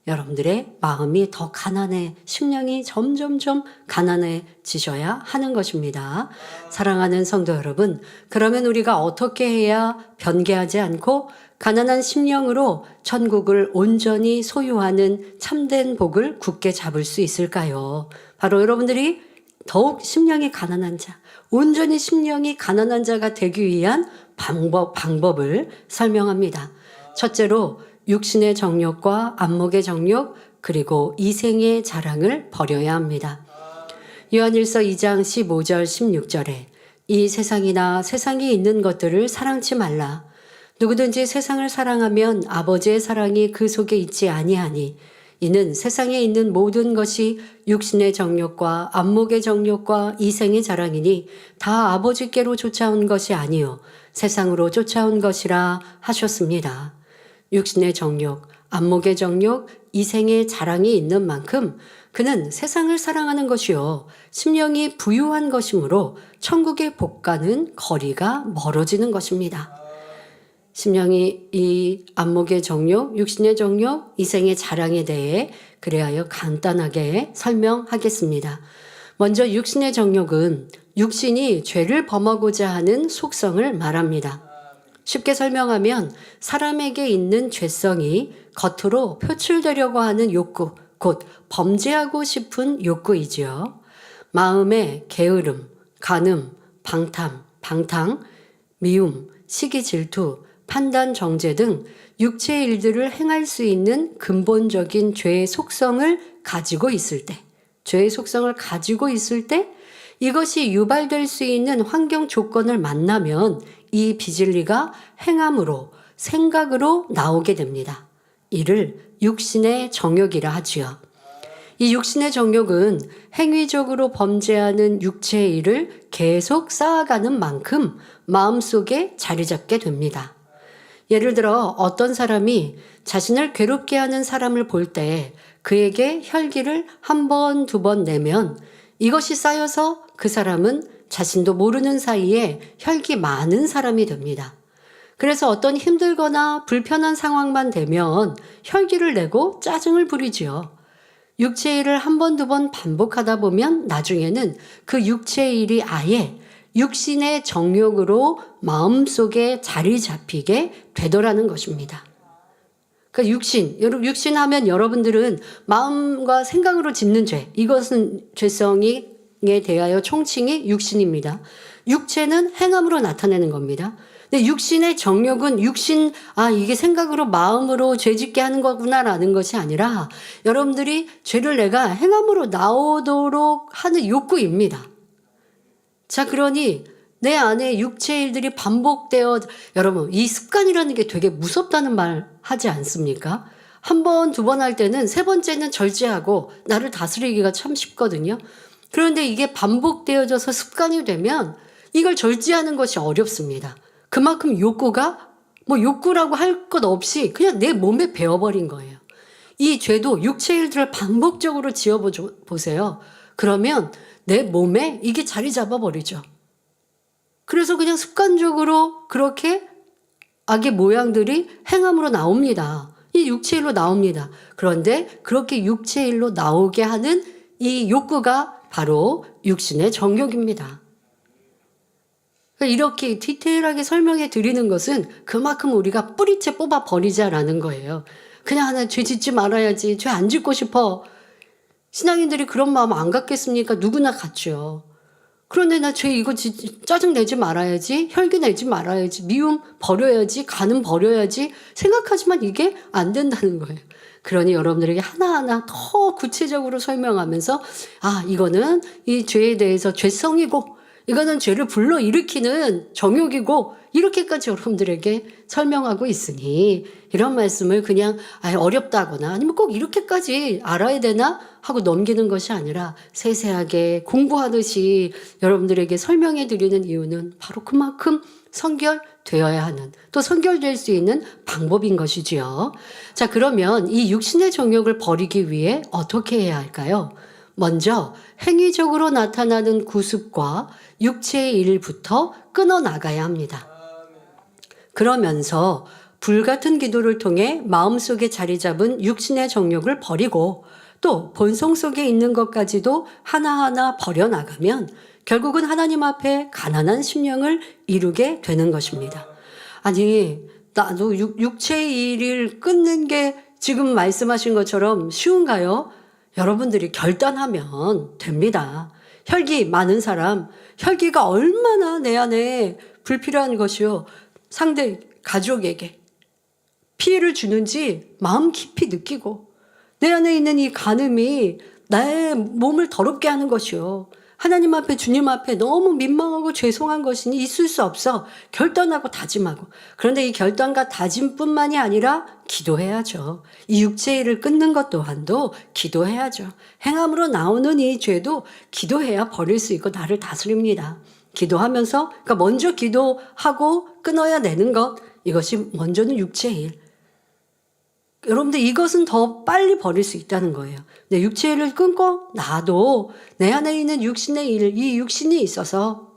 여러분들의 마음이 더 가난해, 심령이 점점점 가난해지셔야 하는 것입니다. 사랑하는 성도 여러분, 그러면 우리가 어떻게 해야 변개하지 않고 가난한 심령으로 천국을 온전히 소유하는 참된 복을 굳게 잡을 수 있을까요? 바로 여러분들이 더욱 심령이 가난한 자, 온전히 심령이 가난한 자가 되기 위한 방법을 설명합니다. 첫째로 육신의 정욕과 안목의 정욕 그리고 이생의 자랑을 버려야 합니다. 요한일서 2장 15절 16절에 이 세상이나 세상에 있는 것들을 사랑치 말라. 누구든지 세상을 사랑하면 아버지의 사랑이 그 속에 있지 아니하니 이는 세상에 있는 모든 것이 육신의 정욕과 안목의 정욕과 이생의 자랑이니 다 아버지께로 쫓아온 것이 아니요 세상으로 쫓아온 것이라 하셨습니다. 육신의 정욕, 안목의 정욕, 이생의 자랑이 있는 만큼 그는 세상을 사랑하는 것이요 심령이 부유한 것이므로 천국의 복과는 거리가 멀어지는 것입니다. 심령이 이 안목의 정욕, 육신의 정욕, 이생의 자랑에 대해 그래하여 간단하게 설명하겠습니다. 먼저 육신의 정욕은 육신이 죄를 범하고자 하는 속성을 말합니다. 쉽게 설명하면 사람에게 있는 죄성이 겉으로 표출되려고 하는 욕구, 곧 범죄하고 싶은 욕구이지요. 마음의 게으름, 간음, 방탕, 미움, 시기 질투, 판단 정죄 등 육체의 일들을 행할 수 있는 근본적인 죄의 속성을 가지고 있을 때 이것이 유발될 수 있는 환경 조건을 만나면 이 비진리가 행함으로, 생각으로 나오게 됩니다. 이를 육신의 정욕이라 하지요. 이 육신의 정욕은 행위적으로 범죄하는 육체의 일을 계속 쌓아가는 만큼 마음속에 자리 잡게 됩니다. 예를 들어 어떤 사람이 자신을 괴롭게 하는 사람을 볼 때 그에게 혈기를 한 번, 두 번 내면 이것이 쌓여서 그 사람은 자신도 모르는 사이에 혈기 많은 사람이 됩니다. 그래서 어떤 힘들거나 불편한 상황만 되면 혈기를 내고 짜증을 부리지요. 육체의 일을 한 번, 두 번 반복하다 보면 나중에는 그 육체의 일이 아예 육신의 정욕으로 마음속에 자리 잡히게 되더라는 것입니다. 그러니까 육신 하면 여러분들은 마음과 생각으로 짓는 죄, 이것은 죄성에 대하여 총칭이 육신입니다. 육체는 행함으로 나타내는 겁니다. 근데 육신의 정욕은 이게 생각으로 마음으로 죄 짓게 하는 거구나라는 것이 아니라 여러분들이 죄를 내가 행함으로 나오도록 하는 욕구입니다. 자, 그러니 내 안에 육체 일들이 반복되어, 여러분, 이 습관이라는 게 되게 무섭다는 말 하지 않습니까? 한 번, 두 번 할 때는 세 번째는 절제하고 나를 다스리기가 참 쉽거든요. 그런데 이게 반복되어져서 습관이 되면 이걸 절제하는 것이 어렵습니다. 그만큼 욕구가 욕구라고 할 것 없이 그냥 내 몸에 배어버린 거예요. 이 죄도 육체 일들을 반복적으로 지어보세요. 그러면 내 몸에 이게 자리 잡아버리죠. 그래서 그냥 습관적으로 그렇게 악의 모양들이 행함으로 나옵니다. 이 육체일로 나옵니다. 그런데 그렇게 육체일로 나오게 하는 이 욕구가 바로 육신의 정욕입니다. 이렇게 디테일하게 설명해 드리는 것은 그만큼 우리가 뿌리째 뽑아 버리자라는 거예요. 그냥 하나 죄 짓지 말아야지, 죄 안 짓고 싶어. 신앙인들이 그런 마음 안 갖겠습니까? 누구나 갖죠. 그런데 나 죄 이거 짜증 내지 말아야지, 혈기 내지 말아야지, 미움 버려야지, 간음 버려야지 생각하지만 이게 안 된다는 거예요. 그러니 여러분들에게 하나하나 더 구체적으로 설명하면서 이거는 이 죄에 대해서 죄성이고 이거는 죄를 불러일으키는 정욕이고 이렇게까지 여러분들에게 설명하고 있으니 이런 말씀을 그냥 어렵다거나 아니면 꼭 이렇게까지 알아야 되나 하고 넘기는 것이 아니라 세세하게 공부하듯이 여러분들에게 설명해 드리는 이유는 바로 그만큼 선결되어야 하는, 또 선결될 수 있는 방법인 것이지요. 자, 그러면 이 육신의 정욕을 버리기 위해 어떻게 해야 할까요? 먼저 행위적으로 나타나는 구습과 육체의 일부터 끊어나가야 합니다. 그러면서 불같은 기도를 통해 마음속에 자리 잡은 육신의 정욕을 버리고 또 본성 속에 있는 것까지도 하나하나 버려나가면 결국은 하나님 앞에 가난한 심령을 이루게 되는 것입니다. 아니, 나도 육체의 일을 끊는 게 지금 말씀하신 것처럼 쉬운가요? 여러분들이 결단하면 됩니다. 혈기 많은 사람, 혈기가 얼마나 내 안에 불필요한 것이요. 상대 가족에게 피해를 주는지 마음 깊이 느끼고 내 안에 있는 이 간음이 나의 몸을 더럽게 하는 것이요. 하나님 앞에, 주님 앞에 너무 민망하고 죄송한 것이니 있을 수 없어. 결단하고 다짐하고. 그런데 이 결단과 다짐뿐만이 아니라 기도해야죠. 이 육체의 일을 끊는 것 또한도 기도해야죠. 행함으로 나오는 이 죄도 기도해야 버릴 수 있고 나를 다스립니다. 기도하면서, 그러니까 먼저 기도하고 끊어야 되는 것, 이것이 먼저는 육체의 일. 여러분들 이것은 더 빨리 버릴 수 있다는 거예요. 내 육체의 일을 끊고 나도 내 안에 있는 육신의 일, 이 육신이 있어서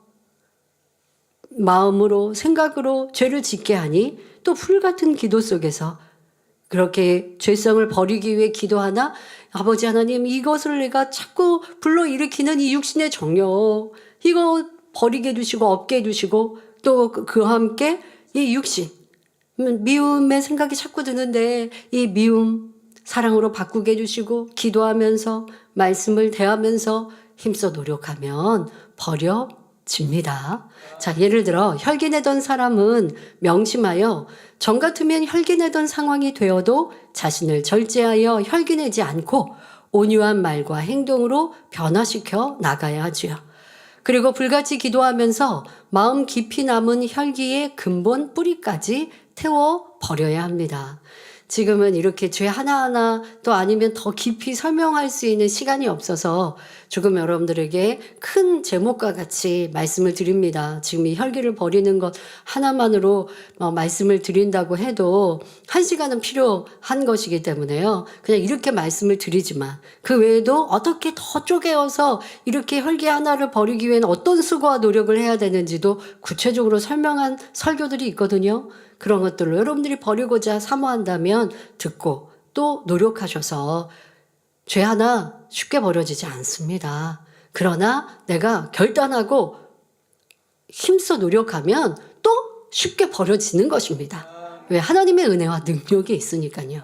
마음으로 생각으로 죄를 짓게 하니 또 불같은 기도 속에서 그렇게 죄성을 버리기 위해 기도하나 아버지 하나님 이것을 내가 자꾸 불러일으키는 이 육신의 정욕 이거 버리게 해주시고 없게 해주시고 또 그와 함께 이 육신 미움의 생각이 자꾸 드는데 이 미움 사랑으로 바꾸게 해주시고 기도하면서 말씀을 대하면서 힘써 노력하면 버려집니다. 자, 예를 들어 혈기내던 사람은 명심하여 전 같으면 혈기내던 상황이 되어도 자신을 절제하여 혈기내지 않고 온유한 말과 행동으로 변화시켜 나가야 하지요. 그리고 불같이 기도하면서 마음 깊이 남은 혈기의 근본 뿌리까지 태워 버려야 합니다. 지금은 이렇게 죄 하나하나 또 아니면 더 깊이 설명할 수 있는 시간이 없어서 조금 여러분들에게 큰 제목과 같이 말씀을 드립니다. 지금 이 혈기를 버리는 것 하나만으로 말씀을 드린다고 해도 1시간은 필요한 것이기 때문에요. 그냥 이렇게 말씀을 드리지만 그 외에도 어떻게 더 쪼개어서 이렇게 혈기 하나를 버리기 위해는 어떤 수고와 노력을 해야 되는지도 구체적으로 설명한 설교들이 있거든요. 그런 것들을 여러분들이 버리고자 사모한다면 듣고 또 노력하셔서 죄 하나 쉽게 버려지지 않습니다. 그러나 내가 결단하고 힘써 노력하면 또 쉽게 버려지는 것입니다. 왜? 하나님의 은혜와 능력이 있으니까요.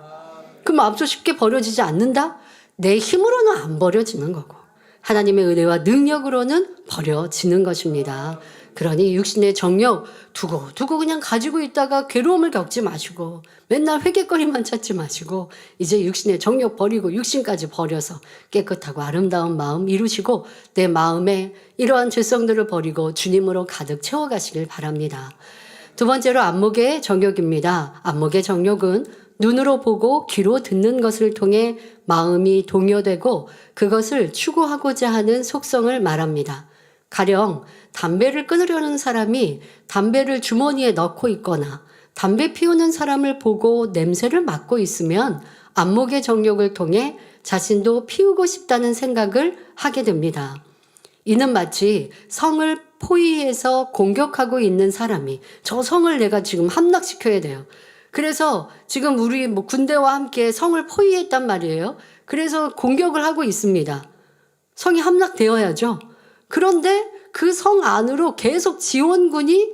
그럼 앞서 쉽게 버려지지 않는다? 내 힘으로는 안 버려지는 거고 하나님의 은혜와 능력으로는 버려지는 것입니다. 그러니 육신의 정욕 두고 그냥 가지고 있다가 괴로움을 겪지 마시고 맨날 회개거리만 찾지 마시고 이제 육신의 정욕 버리고 육신까지 버려서 깨끗하고 아름다운 마음 이루시고 내 마음에 이러한 죄성들을 버리고 주님으로 가득 채워가시길 바랍니다. 두 번째로 안목의 정욕입니다. 안목의 정욕은 눈으로 보고 귀로 듣는 것을 통해 마음이 동요되고 그것을 추구하고자 하는 속성을 말합니다. 가령 담배를 끊으려는 사람이 담배를 주머니에 넣고 있거나 담배 피우는 사람을 보고 냄새를 맡고 있으면 안목의 정욕을 통해 자신도 피우고 싶다는 생각을 하게 됩니다. 이는 마치 성을 포위해서 공격하고 있는 사람이 저 성을 내가 지금 함락시켜야 돼요. 그래서 지금 우리 군대와 함께 성을 포위했단 말이에요. 그래서 공격을 하고 있습니다. 성이 함락되어야죠. 그런데 그 성 안으로 계속 지원군이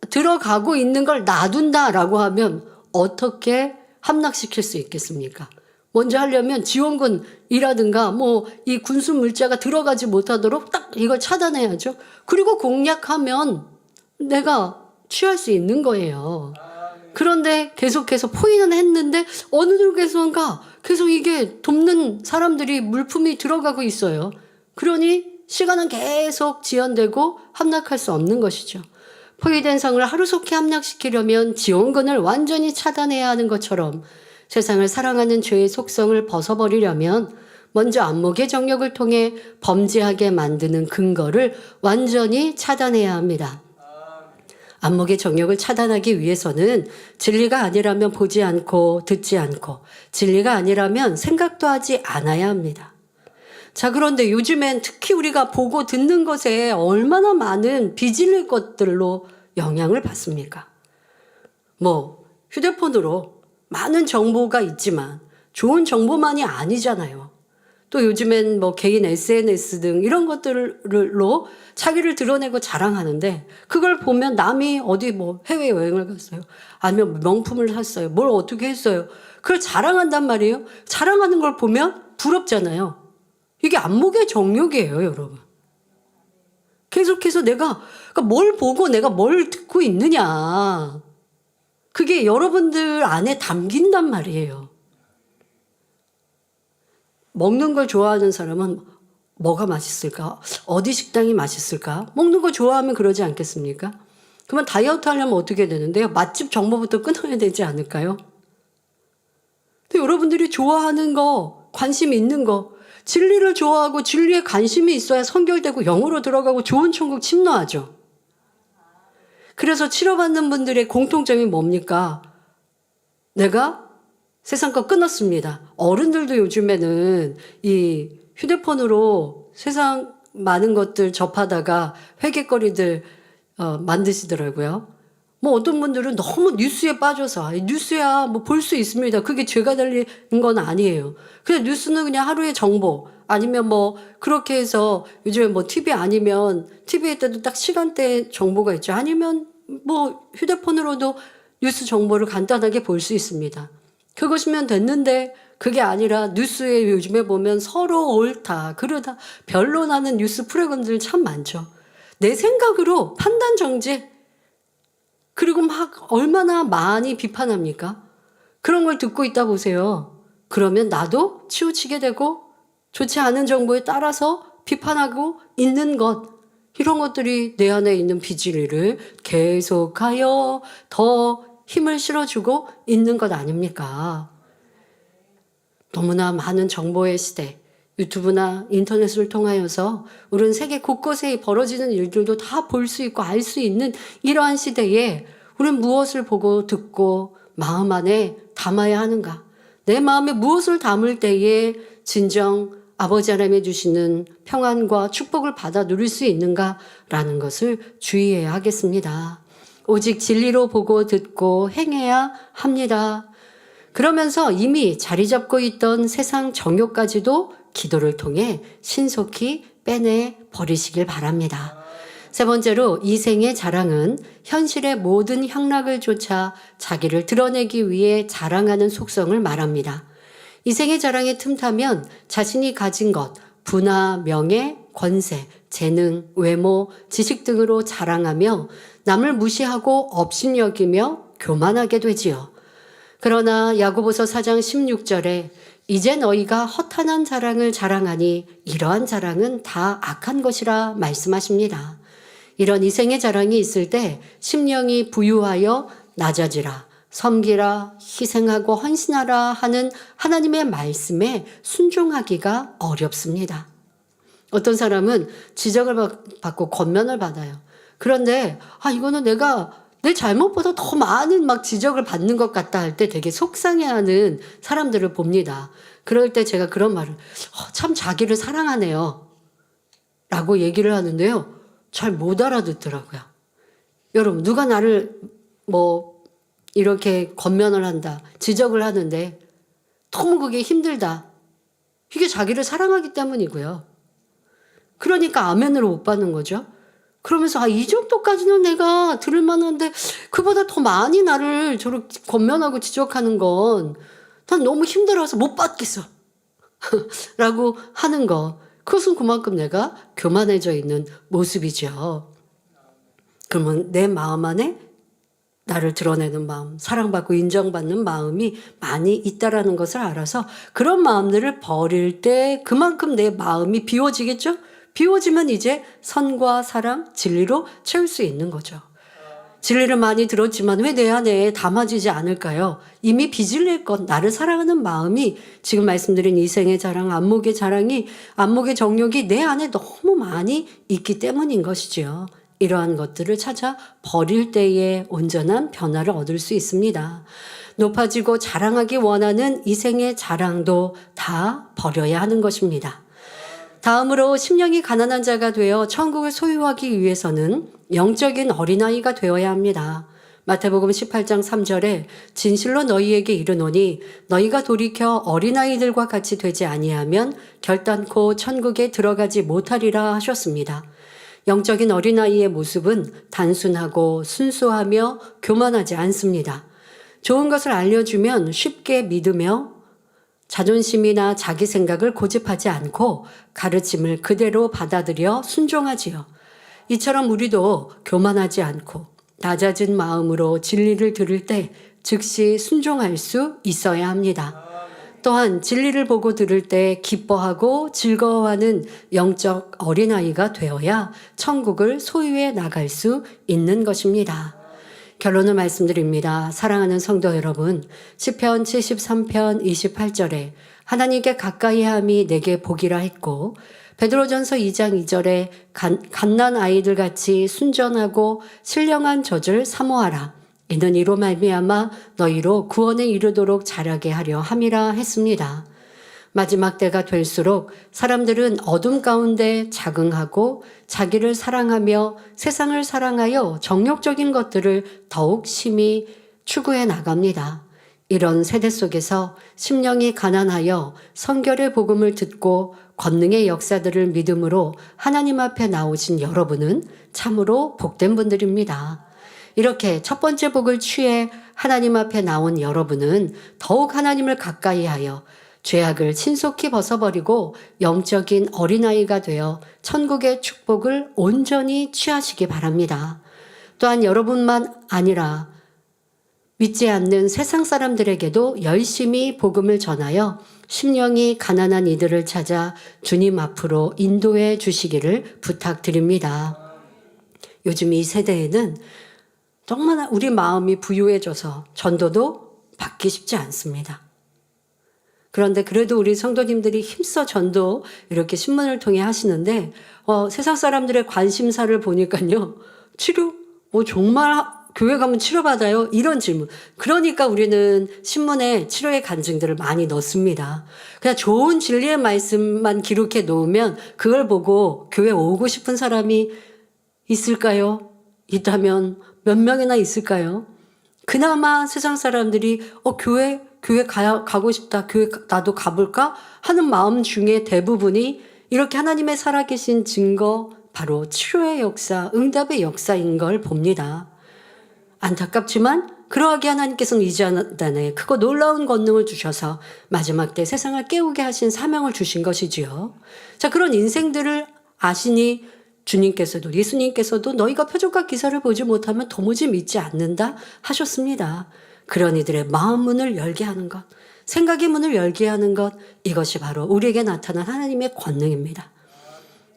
들어가고 있는 걸 놔둔다라고 하면 어떻게 함락시킬 수 있겠습니까? 먼저 하려면 지원군이라든가 이 군수 물자가 들어가지 못하도록 딱 이걸 차단해야죠. 그리고 공략하면 내가 취할 수 있는 거예요. 그런데 계속해서 포위는 했는데 어느 쪽에선가 계속 이게 돕는 사람들이 물품이 들어가고 있어요. 그러니 시간은 계속 지연되고 함락할 수 없는 것이죠. 포위된 성을 하루속히 함락시키려면 지원군을 완전히 차단해야 하는 것처럼 세상을 사랑하는 죄의 속성을 벗어버리려면 먼저 안목의 정욕을 통해 범죄하게 만드는 근거를 완전히 차단해야 합니다. 안목의 정욕을 차단하기 위해서는 진리가 아니라면 보지 않고 듣지 않고 진리가 아니라면 생각도 하지 않아야 합니다. 자, 그런데 요즘엔 특히 우리가 보고 듣는 것에 얼마나 많은 비질릴 것들로 영향을 받습니까? 휴대폰으로 많은 정보가 있지만 좋은 정보만이 아니잖아요. 또 요즘엔 개인 SNS 등 이런 것들로 자기를 드러내고 자랑하는데 그걸 보면 남이 어디 해외여행을 갔어요. 아니면 명품을 샀어요. 뭘 어떻게 했어요. 그걸 자랑한단 말이에요. 자랑하는 걸 보면 부럽잖아요. 이게 안목의 정욕이에요, 여러분. 계속해서 내가 뭘 보고 내가 뭘 듣고 있느냐. 그게 여러분들 안에 담긴단 말이에요. 먹는 걸 좋아하는 사람은 뭐가 맛있을까? 어디 식당이 맛있을까? 먹는 거 좋아하면 그러지 않겠습니까? 그러면 다이어트 하려면 어떻게 되는데요? 맛집 정보부터 끊어야 되지 않을까요? 근데 여러분들이 좋아하는 거, 관심 있는 거, 진리를 좋아하고 진리에 관심이 있어야 선결되고 영으로 들어가고 좋은 천국 침노하죠. 그래서 치료받는 분들의 공통점이 뭡니까? 내가 세상 거 끊었습니다. 어른들도 요즘에는 이 휴대폰으로 세상 많은 것들 접하다가 회개거리들 만드시더라고요. 어떤 분들은 너무 뉴스에 빠져서 뉴스야 볼 수 있습니다. 그게 죄가 달린 건 아니에요. 그냥 뉴스는 그냥 하루의 정보 아니면 그렇게 해서 요즘에 TV 아니면 TV에 때도 딱 시간대 정보가 있죠. 아니면 휴대폰으로도 뉴스 정보를 간단하게 볼 수 있습니다. 그것이면 됐는데 그게 아니라 뉴스에 요즘에 보면 서로 옳다 그러다 변론하는 뉴스 프로그램들 참 많죠. 내 생각으로 판단 정지 그리고 얼마나 많이 비판합니까? 그런 걸 듣고 있다 보세요. 그러면 나도 치우치게 되고 좋지 않은 정보에 따라서 비판하고 있는 것. 이런 것들이 내 안에 있는 비질리를 계속하여 더 힘을 실어주고 있는 것 아닙니까? 너무나 많은 정보의 시대, 유튜브나 인터넷을 통하여서 우리는 세계 곳곳에 벌어지는 일들도 다 볼 수 있고 알 수 있는 이러한 시대에 우리는 무엇을 보고 듣고 마음 안에 담아야 하는가? 내 마음에 무엇을 담을 때에 진정 아버지 하나님이 주시는 평안과 축복을 받아 누릴 수 있는가라는 것을 주의해야 하겠습니다. 오직 진리로 보고 듣고 행해야 합니다. 그러면서 이미 자리 잡고 있던 세상 정욕까지도 기도를 통해 신속히 빼내 버리시길 바랍니다. 세 번째로 이생의 자랑은 현실의 모든 향락을 쫓아 자기를 드러내기 위해 자랑하는 속성을 말합니다. 이생의 자랑에 틈타면 자신이 가진 것, 부나 명예, 권세, 재능, 외모, 지식 등으로 자랑하며 남을 무시하고 업신여기며 교만하게 되지요. 그러나 야고보서 4장 16절에 이제 너희가 허탄한 자랑을 자랑하니 이러한 자랑은 다 악한 것이라 말씀하십니다. 이런 이생의 자랑이 있을 때 심령이 부유하여 낮아지라, 섬기라, 희생하고 헌신하라 하는 하나님의 말씀에 순종하기가 어렵습니다. 어떤 사람은 지적을 받고 권면을 받아요. 그런데 이거는 내가 내 잘못보다 더 많은 지적을 받는 것 같다 할 때 되게 속상해하는 사람들을 봅니다. 그럴 때 제가 그런 말을 참 자기를 사랑하네요 라고 얘기를 하는데요. 잘 못 알아듣더라고요. 여러분 누가 나를 이렇게 권면을 한다, 지적을 하는데 너무 그게 힘들다. 이게 자기를 사랑하기 때문이고요. 그러니까 아멘으로 못 받는 거죠. 그러면서 이 정도까지는 내가 들을 만한데 그보다 더 많이 나를 저렇게 권면하고 지적하는 건 난 너무 힘들어서 못 받겠어 라고 하는 거, 그것은 그만큼 내가 교만해져 있는 모습이죠. 그러면 내 마음 안에 나를 드러내는 마음, 사랑받고 인정받는 마음이 많이 있다라는 것을 알아서 그런 마음들을 버릴 때 그만큼 내 마음이 비워지겠죠? 비워지면 이제 선과 사랑, 진리로 채울 수 있는 거죠. 진리를 많이 들었지만 왜 내 안에 담아지지 않을까요? 이미 비질릴 것, 나를 사랑하는 마음이 지금 말씀드린 이생의 자랑, 안목의 자랑이, 안목의 정욕이 내 안에 너무 많이 있기 때문인 것이지요. 이러한 것들을 찾아 버릴 때에 온전한 변화를 얻을 수 있습니다. 높아지고 자랑하기 원하는 이생의 자랑도 다 버려야 하는 것입니다. 다음으로 심령이 가난한 자가 되어 천국을 소유하기 위해서는 영적인 어린아이가 되어야 합니다. 마태복음 18장 3절에 진실로 너희에게 이르노니 너희가 돌이켜 어린아이들과 같이 되지 아니하면 결단코 천국에 들어가지 못하리라 하셨습니다. 영적인 어린아이의 모습은 단순하고 순수하며 교만하지 않습니다. 좋은 것을 알려주면 쉽게 믿으며 자존심이나 자기 생각을 고집하지 않고 가르침을 그대로 받아들여 순종하지요. 이처럼 우리도 교만하지 않고 낮아진 마음으로 진리를 들을 때 즉시 순종할 수 있어야 합니다. 또한 진리를 보고 들을 때 기뻐하고 즐거워하는 영적 어린아이가 되어야 천국을 소유해 나갈 수 있는 것입니다. 결론을 말씀드립니다. 사랑하는 성도 여러분, 시편 73편 28절에 하나님께 가까이 함이 내게 복이라 했고 베드로전서 2장 2절에 갓난 아이들 같이 순전하고 신령한 젖을 사모하라. 이는 이로 말미암아 너희로 구원에 이르도록 자라게 하려 함이라 했습니다. 마지막 때가 될수록 사람들은 어둠 가운데 자긍하고 자기를 사랑하며 세상을 사랑하여 정욕적인 것들을 더욱 심히 추구해 나갑니다. 이런 세대 속에서 심령이 가난하여 성결의 복음을 듣고 권능의 역사들을 믿음으로 하나님 앞에 나오신 여러분은 참으로 복된 분들입니다. 이렇게 첫 번째 복을 취해 하나님 앞에 나온 여러분은 더욱 하나님을 가까이 하여 죄악을 신속히 벗어버리고 영적인 어린아이가 되어 천국의 축복을 온전히 취하시기 바랍니다. 또한 여러분만 아니라 믿지 않는 세상 사람들에게도 열심히 복음을 전하여 심령이 가난한 이들을 찾아 주님 앞으로 인도해 주시기를 부탁드립니다. 요즘 이 세대에는 정말 우리 마음이 부유해져서 전도도 받기 쉽지 않습니다. 그런데 그래도 우리 성도님들이 힘써 전도 이렇게 신문을 통해 하시는데 세상 사람들의 관심사를 보니까요. 치료? 정말 교회 가면 치료받아요? 이런 질문. 그러니까 우리는 신문에 치료의 간증들을 많이 넣습니다. 그냥 좋은 진리의 말씀만 기록해 놓으면 그걸 보고 교회 오고 싶은 사람이 있을까요? 있다면 몇 명이나 있을까요? 그나마 세상 사람들이 교회 가고 싶다. 교회 나도 가볼까? 하는 마음 중에 대부분이 이렇게 하나님의 살아계신 증거, 바로 치료의 역사, 응답의 역사인 걸 봅니다. 안타깝지만 그러하게 하나님께서는 이 재단에 크고 놀라운 권능을 주셔서 마지막 때 세상을 깨우게 하신 사명을 주신 것이지요. 자, 그런 인생들을 아시니 주님께서도 예수님께서도 너희가 표적과 기사를 보지 못하면 도무지 믿지 않는다 하셨습니다. 그런 이들의 마음 문을 열게 하는 것, 생각의 문을 열게 하는 것, 이것이 바로 우리에게 나타난 하나님의 권능입니다.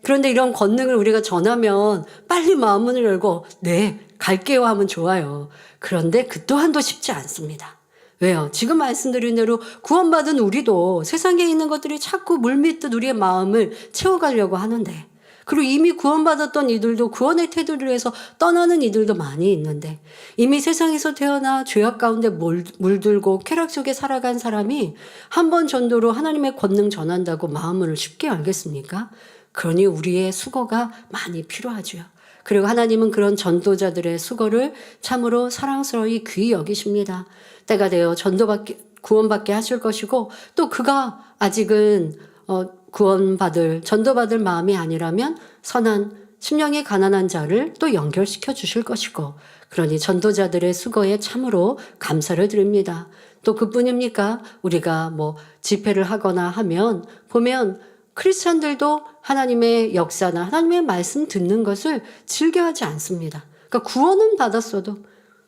그런데 이런 권능을 우리가 전하면 빨리 마음 문을 열고 네, 갈게요 하면 좋아요. 그런데 그 또한도 쉽지 않습니다. 왜요? 지금 말씀드린 대로 구원받은 우리도 세상에 있는 것들이 자꾸 물밀듯 우리의 마음을 채워가려고 하는데, 그리고 이미 구원받았던 이들도 구원의 태도를 위해서 떠나는 이들도 많이 있는데, 이미 세상에서 태어나 죄악 가운데 물들고 쾌락 속에 살아간 사람이 한 번 전도로 하나님의 권능 전한다고 마음을 쉽게 열겠습니까? 그러니 우리의 수고가 많이 필요하죠. 그리고 하나님은 그런 전도자들의 수고를 참으로 사랑스러이 귀히 여기십니다. 때가 되어 구원받게 하실 것이고, 또 그가 아직은 전도받을 마음이 아니라면 선한 심령이 가난한 자를 또 연결시켜 주실 것이고, 그러니 전도자들의 수고에 참으로 감사를 드립니다. 또 그뿐입니까? 우리가 집회를 하거나 하면 보면 크리스찬들도 하나님의 역사나 하나님의 말씀 듣는 것을 즐겨하지 않습니다. 그러니까 구원은 받았어도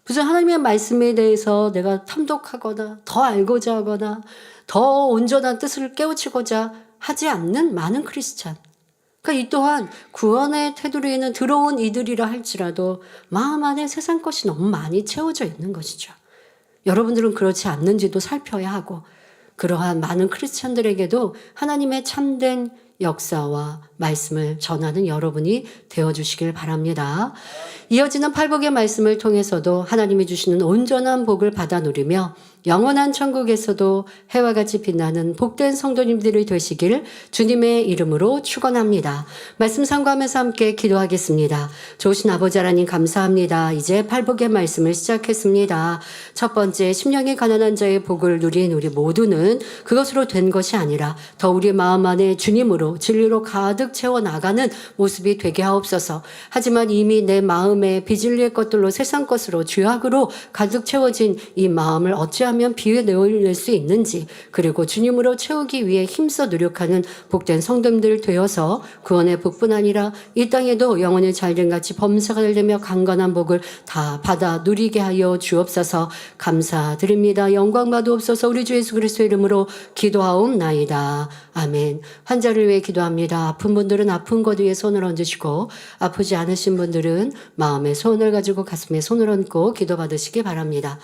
무슨 하나님의 말씀에 대해서 내가 탐독하거나 더 알고자 하거나 더 온전한 뜻을 깨우치고자 하지 않는 많은 크리스찬. 그러니까 이 또한 구원의 테두리에는 들어온 이들이라 할지라도 마음 안에 세상 것이 너무 많이 채워져 있는 것이죠. 여러분들은 그렇지 않는지도 살펴야 하고, 그러한 많은 크리스찬들에게도 하나님의 참된 역사와 말씀을 전하는 여러분이 되어주시길 바랍니다. 이어지는 팔복의 말씀을 통해서도 하나님이 주시는 온전한 복을 받아 누리며 영원한 천국에서도 해와 같이 빛나는 복된 성도님들이 되시길 주님의 이름으로 축원합니다. 말씀 상고하면서 함께 기도하겠습니다. 좋으신 아버지 하나님 감사합니다. 이제 팔복의 말씀을 시작했습니다. 첫 번째, 심령이 가난한 자의 복을 누린 우리 모두는 그것으로 된 것이 아니라 더 우리 마음 안에 주님으로 진리로 가득 채워나가는 모습이 되게 하옵소서. 하지만 이미 내 마음에 비진리의 것들로 세상 것으로 죄악으로 가득 채워진 이 마음을 어찌하면 비에 내어낼 수 있는지, 그리고 주님으로 채우기 위해 힘써 노력하는 복된 성도님들 되어서 구원의 복뿐 아니라 이 땅에도 영혼의 잘됨같이 범사가 되며 강건한 복을 다 받아 누리게 하여 주옵소서. 감사드립니다. 영광 받으옵소서. 우리 주 예수 그리스도의 이름으로 기도하옵나이다. 아멘. 환자를 위해 기도합니다. 아픈 분들은 아픈 것 위에 손을 얹으시고, 아프지 않으신 분들은 마음에 손을 가지고 가슴에 손을 얹고 기도받으시기 바랍니다.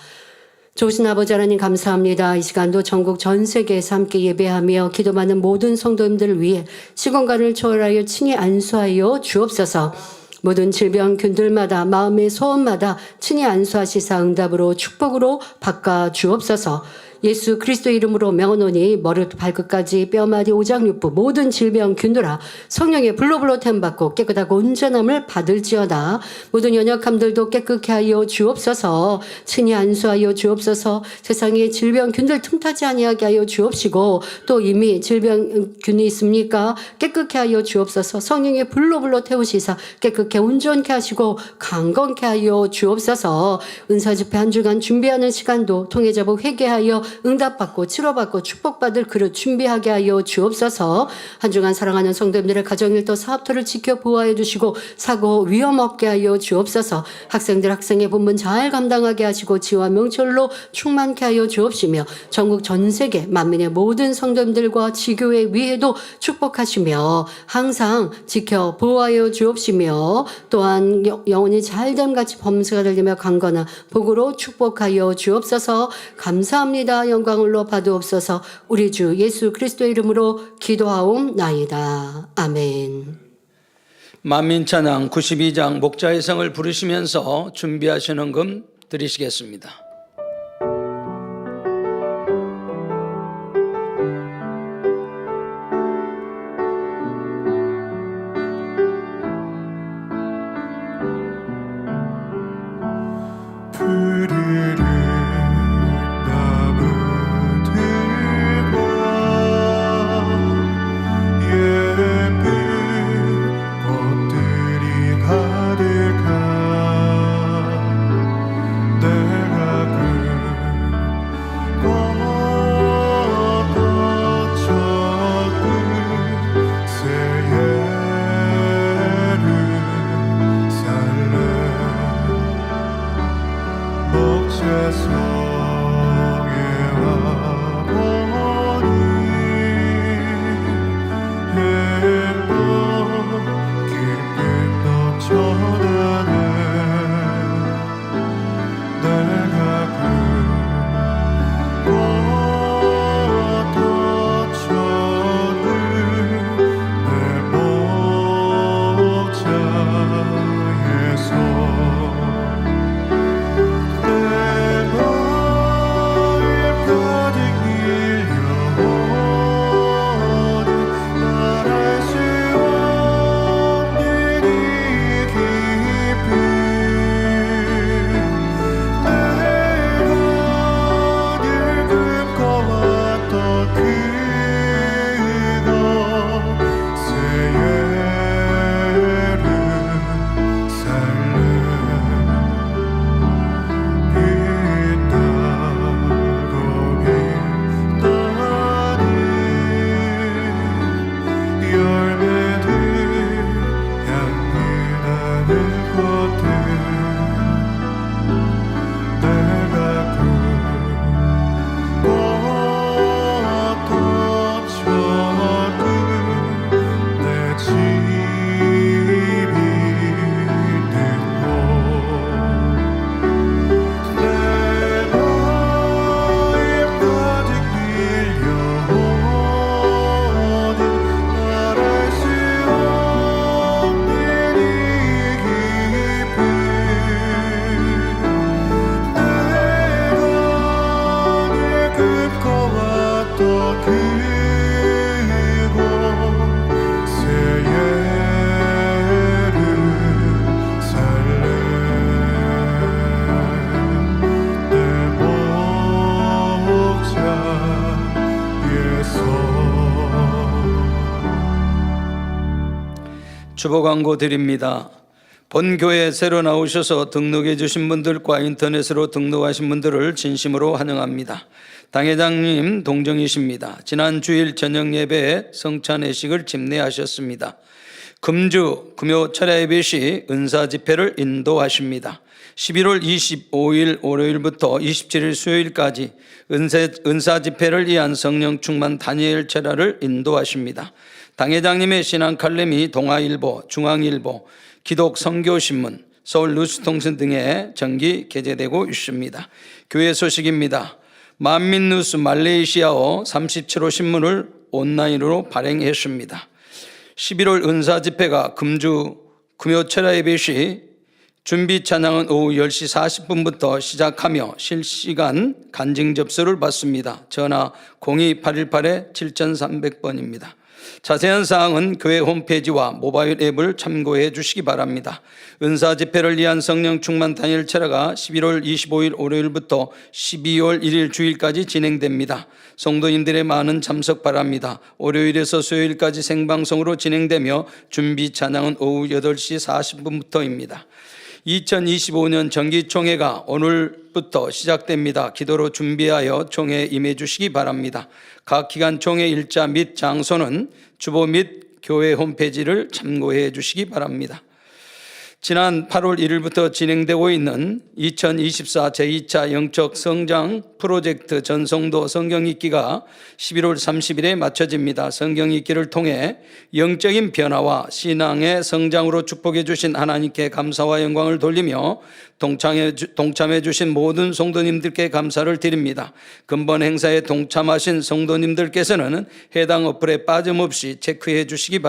좋으신 아버지 하나님 감사합니다. 이 시간도 전국 전 세계에서 함께 예배하며 기도하는 모든 성도님들을 위해 시공간을 초월하여 친히 안수하여 주옵소서. 모든 질병 균들마다 마음의 소원마다 친히 안수하시사 응답으로 축복으로 바꿔 주옵소서. 예수 그리스도 이름으로 명하노니 머리부터 발끝까지 뼈마디 오장육부 모든 질병 균들아 성령의 불로 템받고 깨끗하고 온전함을 받을지어다. 모든 연약함들도 깨끗게 하여 주옵소서. 친히 안수하여 주옵소서. 세상에 질병 균들 틈타지 아니하게 하여 주옵시고, 또 이미 질병 균이 있습니까? 깨끗게 하여 주옵소서. 성령의 불로 태우시사 깨끗게 온전케 하시고 강건케 하여 주옵소서. 은사 집회 한 주간 준비하는 시간도 통해자복 회개하여 응답받고 치료받고 축복받을 그릇 준비하게 하여 주옵소서. 한 주간 사랑하는 성도님들의 가정일터 사업터를 지켜 보호하여 주시고 사고 위험 없게 하여 주옵소서. 학생들 학생의 본분 잘 감당하게 하시고 지와 명철로 충만케 하여 주옵시며 전국 전 세계 만민의 모든 성도님들과 지교회 위에도 축복하시며 항상 지켜 보호하여 주옵시며 또한 영혼이 잘됨 같이 범사가 들리며 강건한 복으로 축복하여 주옵소서. 감사합니다. 영광을 높아두옵소서. 우리 주 예수 그리스도의 이름으로 기도하옵나이다. 아멘. 만민찬양 92장 목자의 성을 부르시면서 준비하시는 금 드리시겠습니다. 푸르른 나무들과 예쁜 꽃들이 가득한 내가 걷어쳐도 새 예루살렘 목자성에 와보니 행복 기쁨 넘쳐나네 내가 걷어쳐도 내 목자의 손 주보 광고 드립니다. 본교회 새로 나오셔서 등록해 주신 분들과 인터넷으로 등록하신 분들을 진심으로 환영합니다. 당회장님 동정이십니다. 지난 주일 저녁 예배에 성찬회식을 집례하셨습니다. 금주 금요 철야 예배 시 은사 집회를 인도하십니다. 11월 25일 월요일부터 27일 수요일까지 은사 집회를 위한 성령 충만 다니엘 철야를 인도하십니다. 당회장님의 신앙 칼럼이 동아일보, 중앙일보, 기독 선교신문, 서울 뉴스통신 등에 정기 게재되고 있습니다. 교회 소식입니다. 만민뉴스 말레이시아어 37호 신문을 온라인으로 발행했습니다. 11월 은사 집회가 금주 금요 철야 예배 시 준비 찬양은 오후 10시 40분부터 시작하며 실시간 간증 접수를 받습니다. 전화 02-818-7300번입니다. 자세한 사항은 교회 홈페이지와 모바일 앱을 참고해 주시기 바랍니다. 은사 집회를 위한 성령 충만 다니엘 철야가 11월 25일 월요일부터 12월 1일 주일까지 진행됩니다. 성도님들의 많은 참석 바랍니다. 월요일에서 수요일까지 생방송으로 진행되며 준비 찬양은 오후 8시 40분부터입니다. 2025년 정기총회가 오늘부터 시작됩니다. 기도로 준비하여 총회에 임해 주시기 바랍니다. 각 기간 총회 일자 및 장소는 주보 및 교회 홈페이지를 참고해 주시기 바랍니다. 지난 8월 1일부터 진행되고 있는 2024 제2차 영적 성장 프로젝트 전성도 성경 읽기가 11월 30일에 마쳐집니다. 성경 읽기를 통해 영적인 변화와 신앙의 성장으로 축복해 주신 하나님께 감사와 영광을 돌리며 동참해 주신 모든 성도님들께 감사를 드립니다. 근본 행사에 동참하신 성도님들께서는 해당 어플에 빠짐없이 체크해 주시기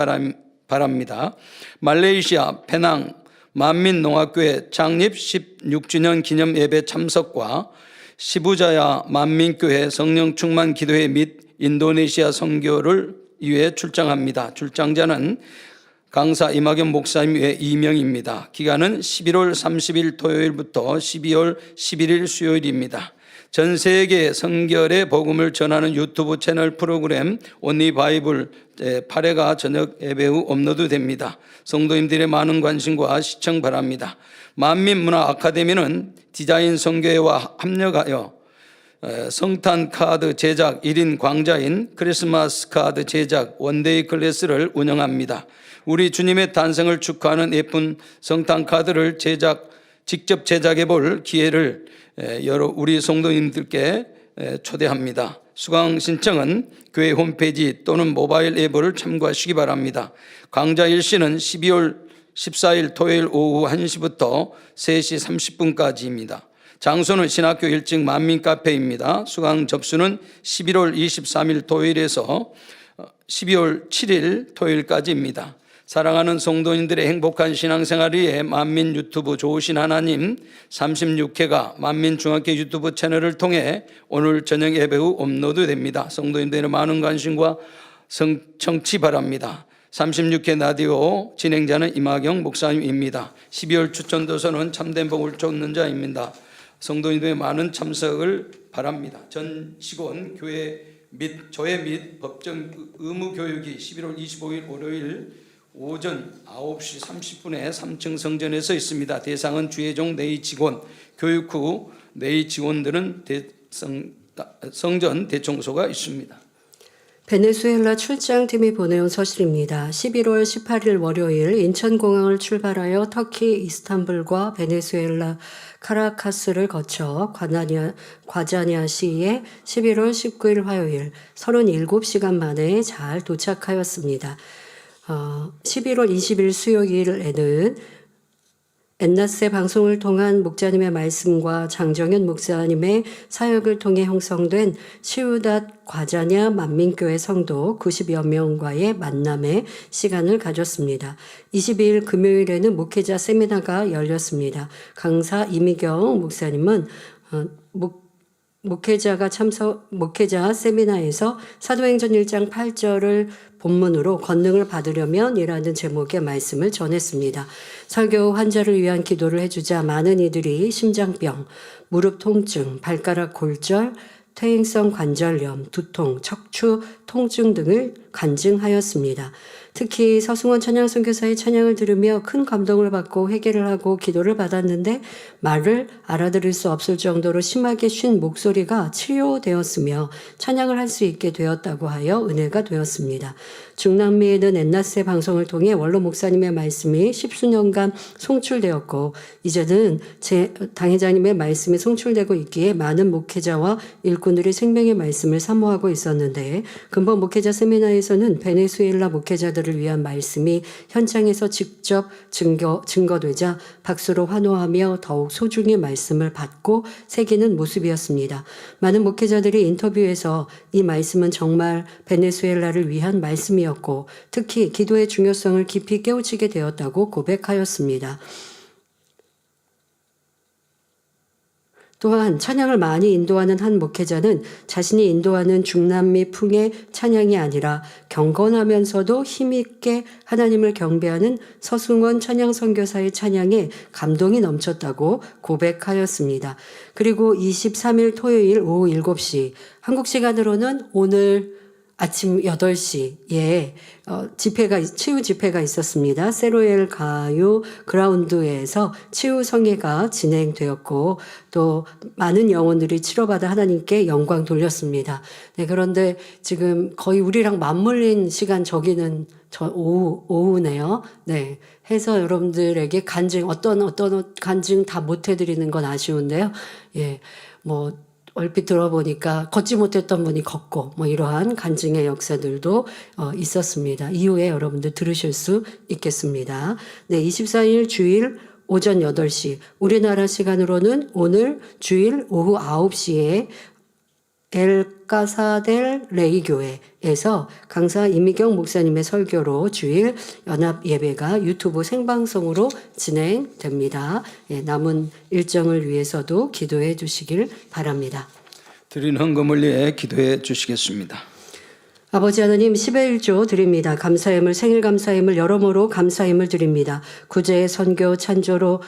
바랍니다. 말레이시아 페낭 만민농합교회 창립 16주년 기념 예배 참석과 시부자야 만민교회 성령 충만 기도회 및 인도네시아 선교를 위해 출장합니다. 출장자는 강사 이마경 목사님 외 2명입니다. 기간은 11월 30일 토요일부터 12월 11일 수요일입니다. 전 세계 성결의 복음을 전하는 유튜브 채널 프로그램 온리 바이블 8회가 저녁 예배 후 업로드됩니다. 성도님들의 많은 관심과 시청 바랍니다. 만민문화 아카데미는 디자인 성교회와 합력하여 성탄 카드 제작 1인 광자인 크리스마스 카드 제작 원데이 클래스를 운영합니다. 우리 주님의 탄생을 축하하는 예쁜 성탄 카드를 직접 제작해 볼 기회를 우리 성도님들께 초대합니다. 수강 신청은 교회 홈페이지 또는 모바일 앱을 참고하시기 바랍니다. 강좌 일시는 12월 14일 토요일 오후 1시부터 3시 30분까지입니다. 장소는 신학교 1층 만민카페입니다. 수강 접수는 11월 23일 토요일에서 12월 7일 토요일까지입니다. 사랑하는 성도님들의 행복한 신앙생활을 위해 만민 유튜브 좋으신 하나님 36회가 만민중학교 유튜브 채널을 통해 오늘 저녁 예배 후 업로드됩니다. 성도님들의 많은 관심과 청취 바랍니다. 36회 라디오 진행자는 이마경 목사님입니다. 12월 추천도서는 참된 복을 쫓는 자입니다. 성도님들의 많은 참석을 바랍니다. 전 직원 교회 및 조회 및 법정 의무 교육이 11월 25일 월요일 오전 9시 30분에 3층 성전에서 있습니다. 대상은 주혜종 내의 직원, 교육 후 내의 직원들은 성전 대청소가 있습니다. 베네수엘라 출장팀이 보내온 서실입니다. 11월 18일 월요일 인천공항을 출발하여 터키 이스탄불과 베네수엘라 카라카스를 거쳐 과자냐시에 11월 19일 화요일 37시간 만에 잘 도착하였습니다. 11월 20일 수요일에는 엔나세 방송을 통한 목자님의 말씀과 장정현 목사님의 사역을 통해 형성된 시우닷 과자냐 만민교회 성도 90여 명과의 만남의 시간을 가졌습니다. 22일 금요일에는 목회자 세미나가 열렸습니다. 강사 이미경 목사님은 목회자 세미나에서 사도행전 1장 8절을 본문으로 권능을 받으려면 이라는 제목의 말씀을 전했습니다. 설교 환자를 위한 기도를 해주자 많은 이들이 심장병, 무릎 통증, 발가락 골절, 퇴행성 관절염, 두통, 척추 통증 등을 간증하였습니다. 특히 서승원 찬양선교사의 찬양을 들으며 큰 감동을 받고 회개를 하고 기도를 받았는데 말을 알아들을 수 없을 정도로 심하게 쉰 목소리가 치료되었으며 찬양을 할 수 있게 되었다고 하여 은혜가 되었습니다. 중남미에는 엔나세 방송을 통해 원로 목사님의 말씀이 10수년간 송출되었고 이제는 당회장님의 말씀이 송출되고 있기에 많은 목회자와 일꾼들이 생명의 말씀을 사모하고 있었는데 근본 목회자 세미나에서는 베네수엘라 목회자들을 위한 말씀이 현장에서 직접 증거되자 박수로 환호하며 더욱 소중히 말씀을 받고 새기는 모습이었습니다. 많은 목회자들이 인터뷰에서 이 말씀은 정말 베네수엘라를 위한 말씀이었고 특히 기도의 중요성을 깊이 깨우치게 되었다고 고백하였습니다. 또한 찬양을 많이 인도하는 한 목회자는 자신이 인도하는 중남미 풍의 찬양이 아니라 경건하면서도 힘있게 하나님을 경배하는 서승원 찬양선교사의 찬양에 감동이 넘쳤다고 고백하였습니다. 그리고 23일 토요일 오후 7시 한국 시간으로는 오늘 아침 8시에 집회가 치유 집회가 있었습니다. 세로엘 가요 그라운드에서 치유 성회가 진행되었고 또 많은 영혼들이 치료받아 하나님께 영광 돌렸습니다. 네, 그런데 지금 거의 우리랑 맞물린 시간 저기는 오후네요. 네. 해서 여러분들에게 간증 어떤 간증 다 못 해드리는 건 아쉬운데요. 예. 뭐 얼핏 들어보니까 걷지 못했던 분이 걷고 뭐 이러한 간증의 역사들도 있었습니다. 이후에 여러분들 들으실 수 있겠습니다. 네, 24일 주일 오전 8시 우리나라 시간으로는 오늘 주일 오후 9시에 엘카사델 레이 교회에서 강사 이미경 목사님의 설교로 주일 연합 예배가 유튜브 생방송으로 진행됩니다. 예, 남은 일정을 위해서도 기도해 주시길 바랍니다. 드린 헌금을 위해 기도해 주시겠습니다. 아버지 하나님 10의 1조 드립니다. 감사임을 생일 감사임을 여러모로 감사임을 드립니다. 구제 선교 찬조로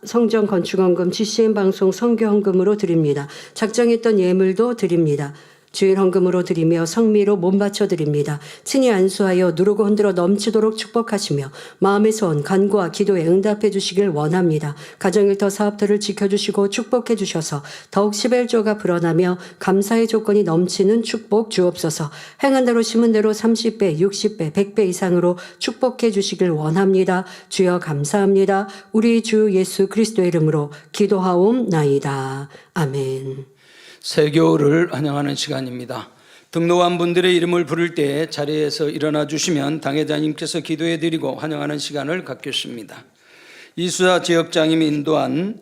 성전 건축헌금 GCN 방송 선교헌금으로 드립니다. 작정했던 예물도 드립니다. 주일 헌금으로 드리며 성미로 몸 바쳐 드립니다. 친히 안수하여 누르고 흔들어 넘치도록 축복하시며 마음의 소원 간구와 기도에 응답해 주시길 원합니다. 가정일터 사업터를 지켜주시고 축복해 주셔서 더욱 11조가 불어나며 감사의 조건이 넘치는 축복 주옵소서. 행한 대로 심은 대로 30배, 60배, 100배 이상으로 축복해 주시길 원합니다. 주여 감사합니다. 우리 주 예수 그리스도의 이름으로 기도하옵나이다. 아멘. 새교를 환영하는 시간입니다. 등록한 분들의 이름을 부를 때 자리에서 일어나 주시면 당회자님께서 기도해 드리고 환영하는 시간을 갖겠습니다. 이수자 지역장님 인도한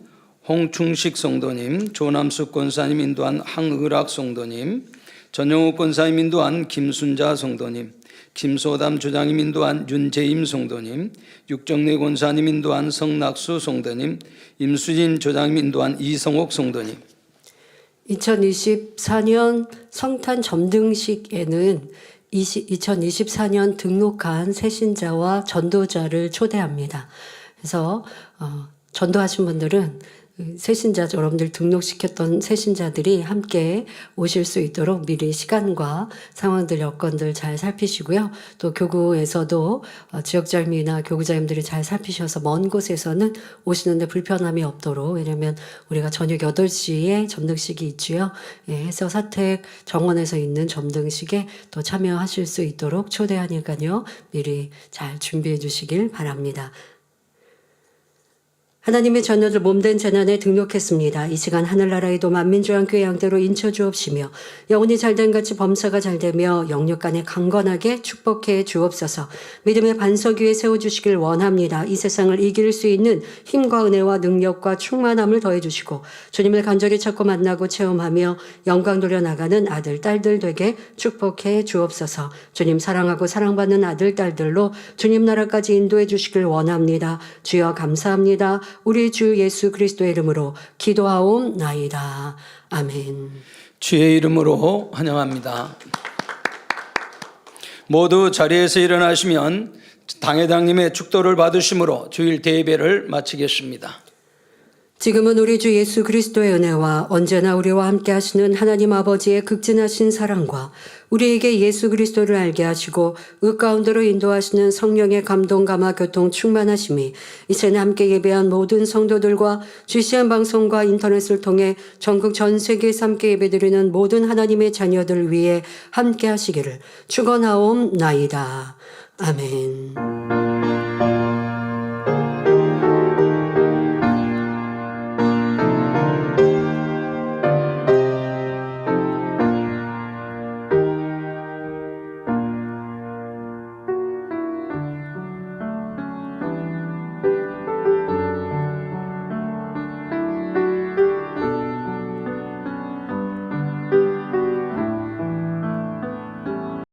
홍충식 성도님, 조남숙 권사님 인도한 항의락 성도님, 전영욱 권사님 인도한 김순자 성도님, 김소담 조장님 인도한 윤재임 성도님, 육정래 권사님 인도한 성낙수 성도님, 임수진 조장님 인도한 이성옥 성도님, 2024년 성탄 점등식에는 2024년 등록한 새신자와 전도자를 초대합니다. 그래서 전도하신 분들은 새신자 여러분들 등록시켰던 새신자들이 함께 오실 수 있도록 미리 시간과 상황들 여건들 잘 살피시고요. 또 교구에서도 지역장님이나 교구장님들이 잘 살피셔서 먼 곳에서는 오시는데 불편함이 없도록, 왜냐하면 우리가 저녁 8시에 점등식이 있고요. 예, 해서 사택 정원에서 있는 점등식에 또 참여하실 수 있도록 초대하니까요. 미리 잘 준비해 주시길 바랍니다. 하나님의 자녀들 몸된 재난에 등록했습니다. 이 시간 하늘나라에도 만민조항교회 양대로 인쳐 주옵시며 영혼이 잘된 같이 범사가 잘되며 영육간에 강건하게 축복해 주옵소서. 믿음의 반석 위에 세워주시길 원합니다. 이 세상을 이길 수 있는 힘과 은혜와 능력과 충만함을 더해주시고 주님을 간절히 찾고 만나고 체험하며 영광 돌려나가는 아들 딸들 되게 축복해 주옵소서. 주님 사랑하고 사랑받는 아들 딸들로 주님 나라까지 인도해 주시길 원합니다. 주여 감사합니다. 우리 주 예수 그리스도의 이름으로 기도하옵나이다. 아멘. 주의 이름으로 환영합니다. 모두 자리에서 일어나시면 당회장님의 축도를 받으심으로 주일 대예배를 마치겠습니다. 지금은 우리 주 예수 그리스도의 은혜와 언제나 우리와 함께 하시는 하나님 아버지의 극진하신 사랑과 우리에게 예수 그리스도를 알게 하시고 의 가운데로 인도하시는 성령의 감동 감화 교통 충만하심이 이제는 함께 예배한 모든 성도들과 GCN 방송과 인터넷을 통해 전국 전 세계에서 함께 예배드리는 모든 하나님의 자녀들 위해 함께 하시기를 축원하옵나이다. 아멘.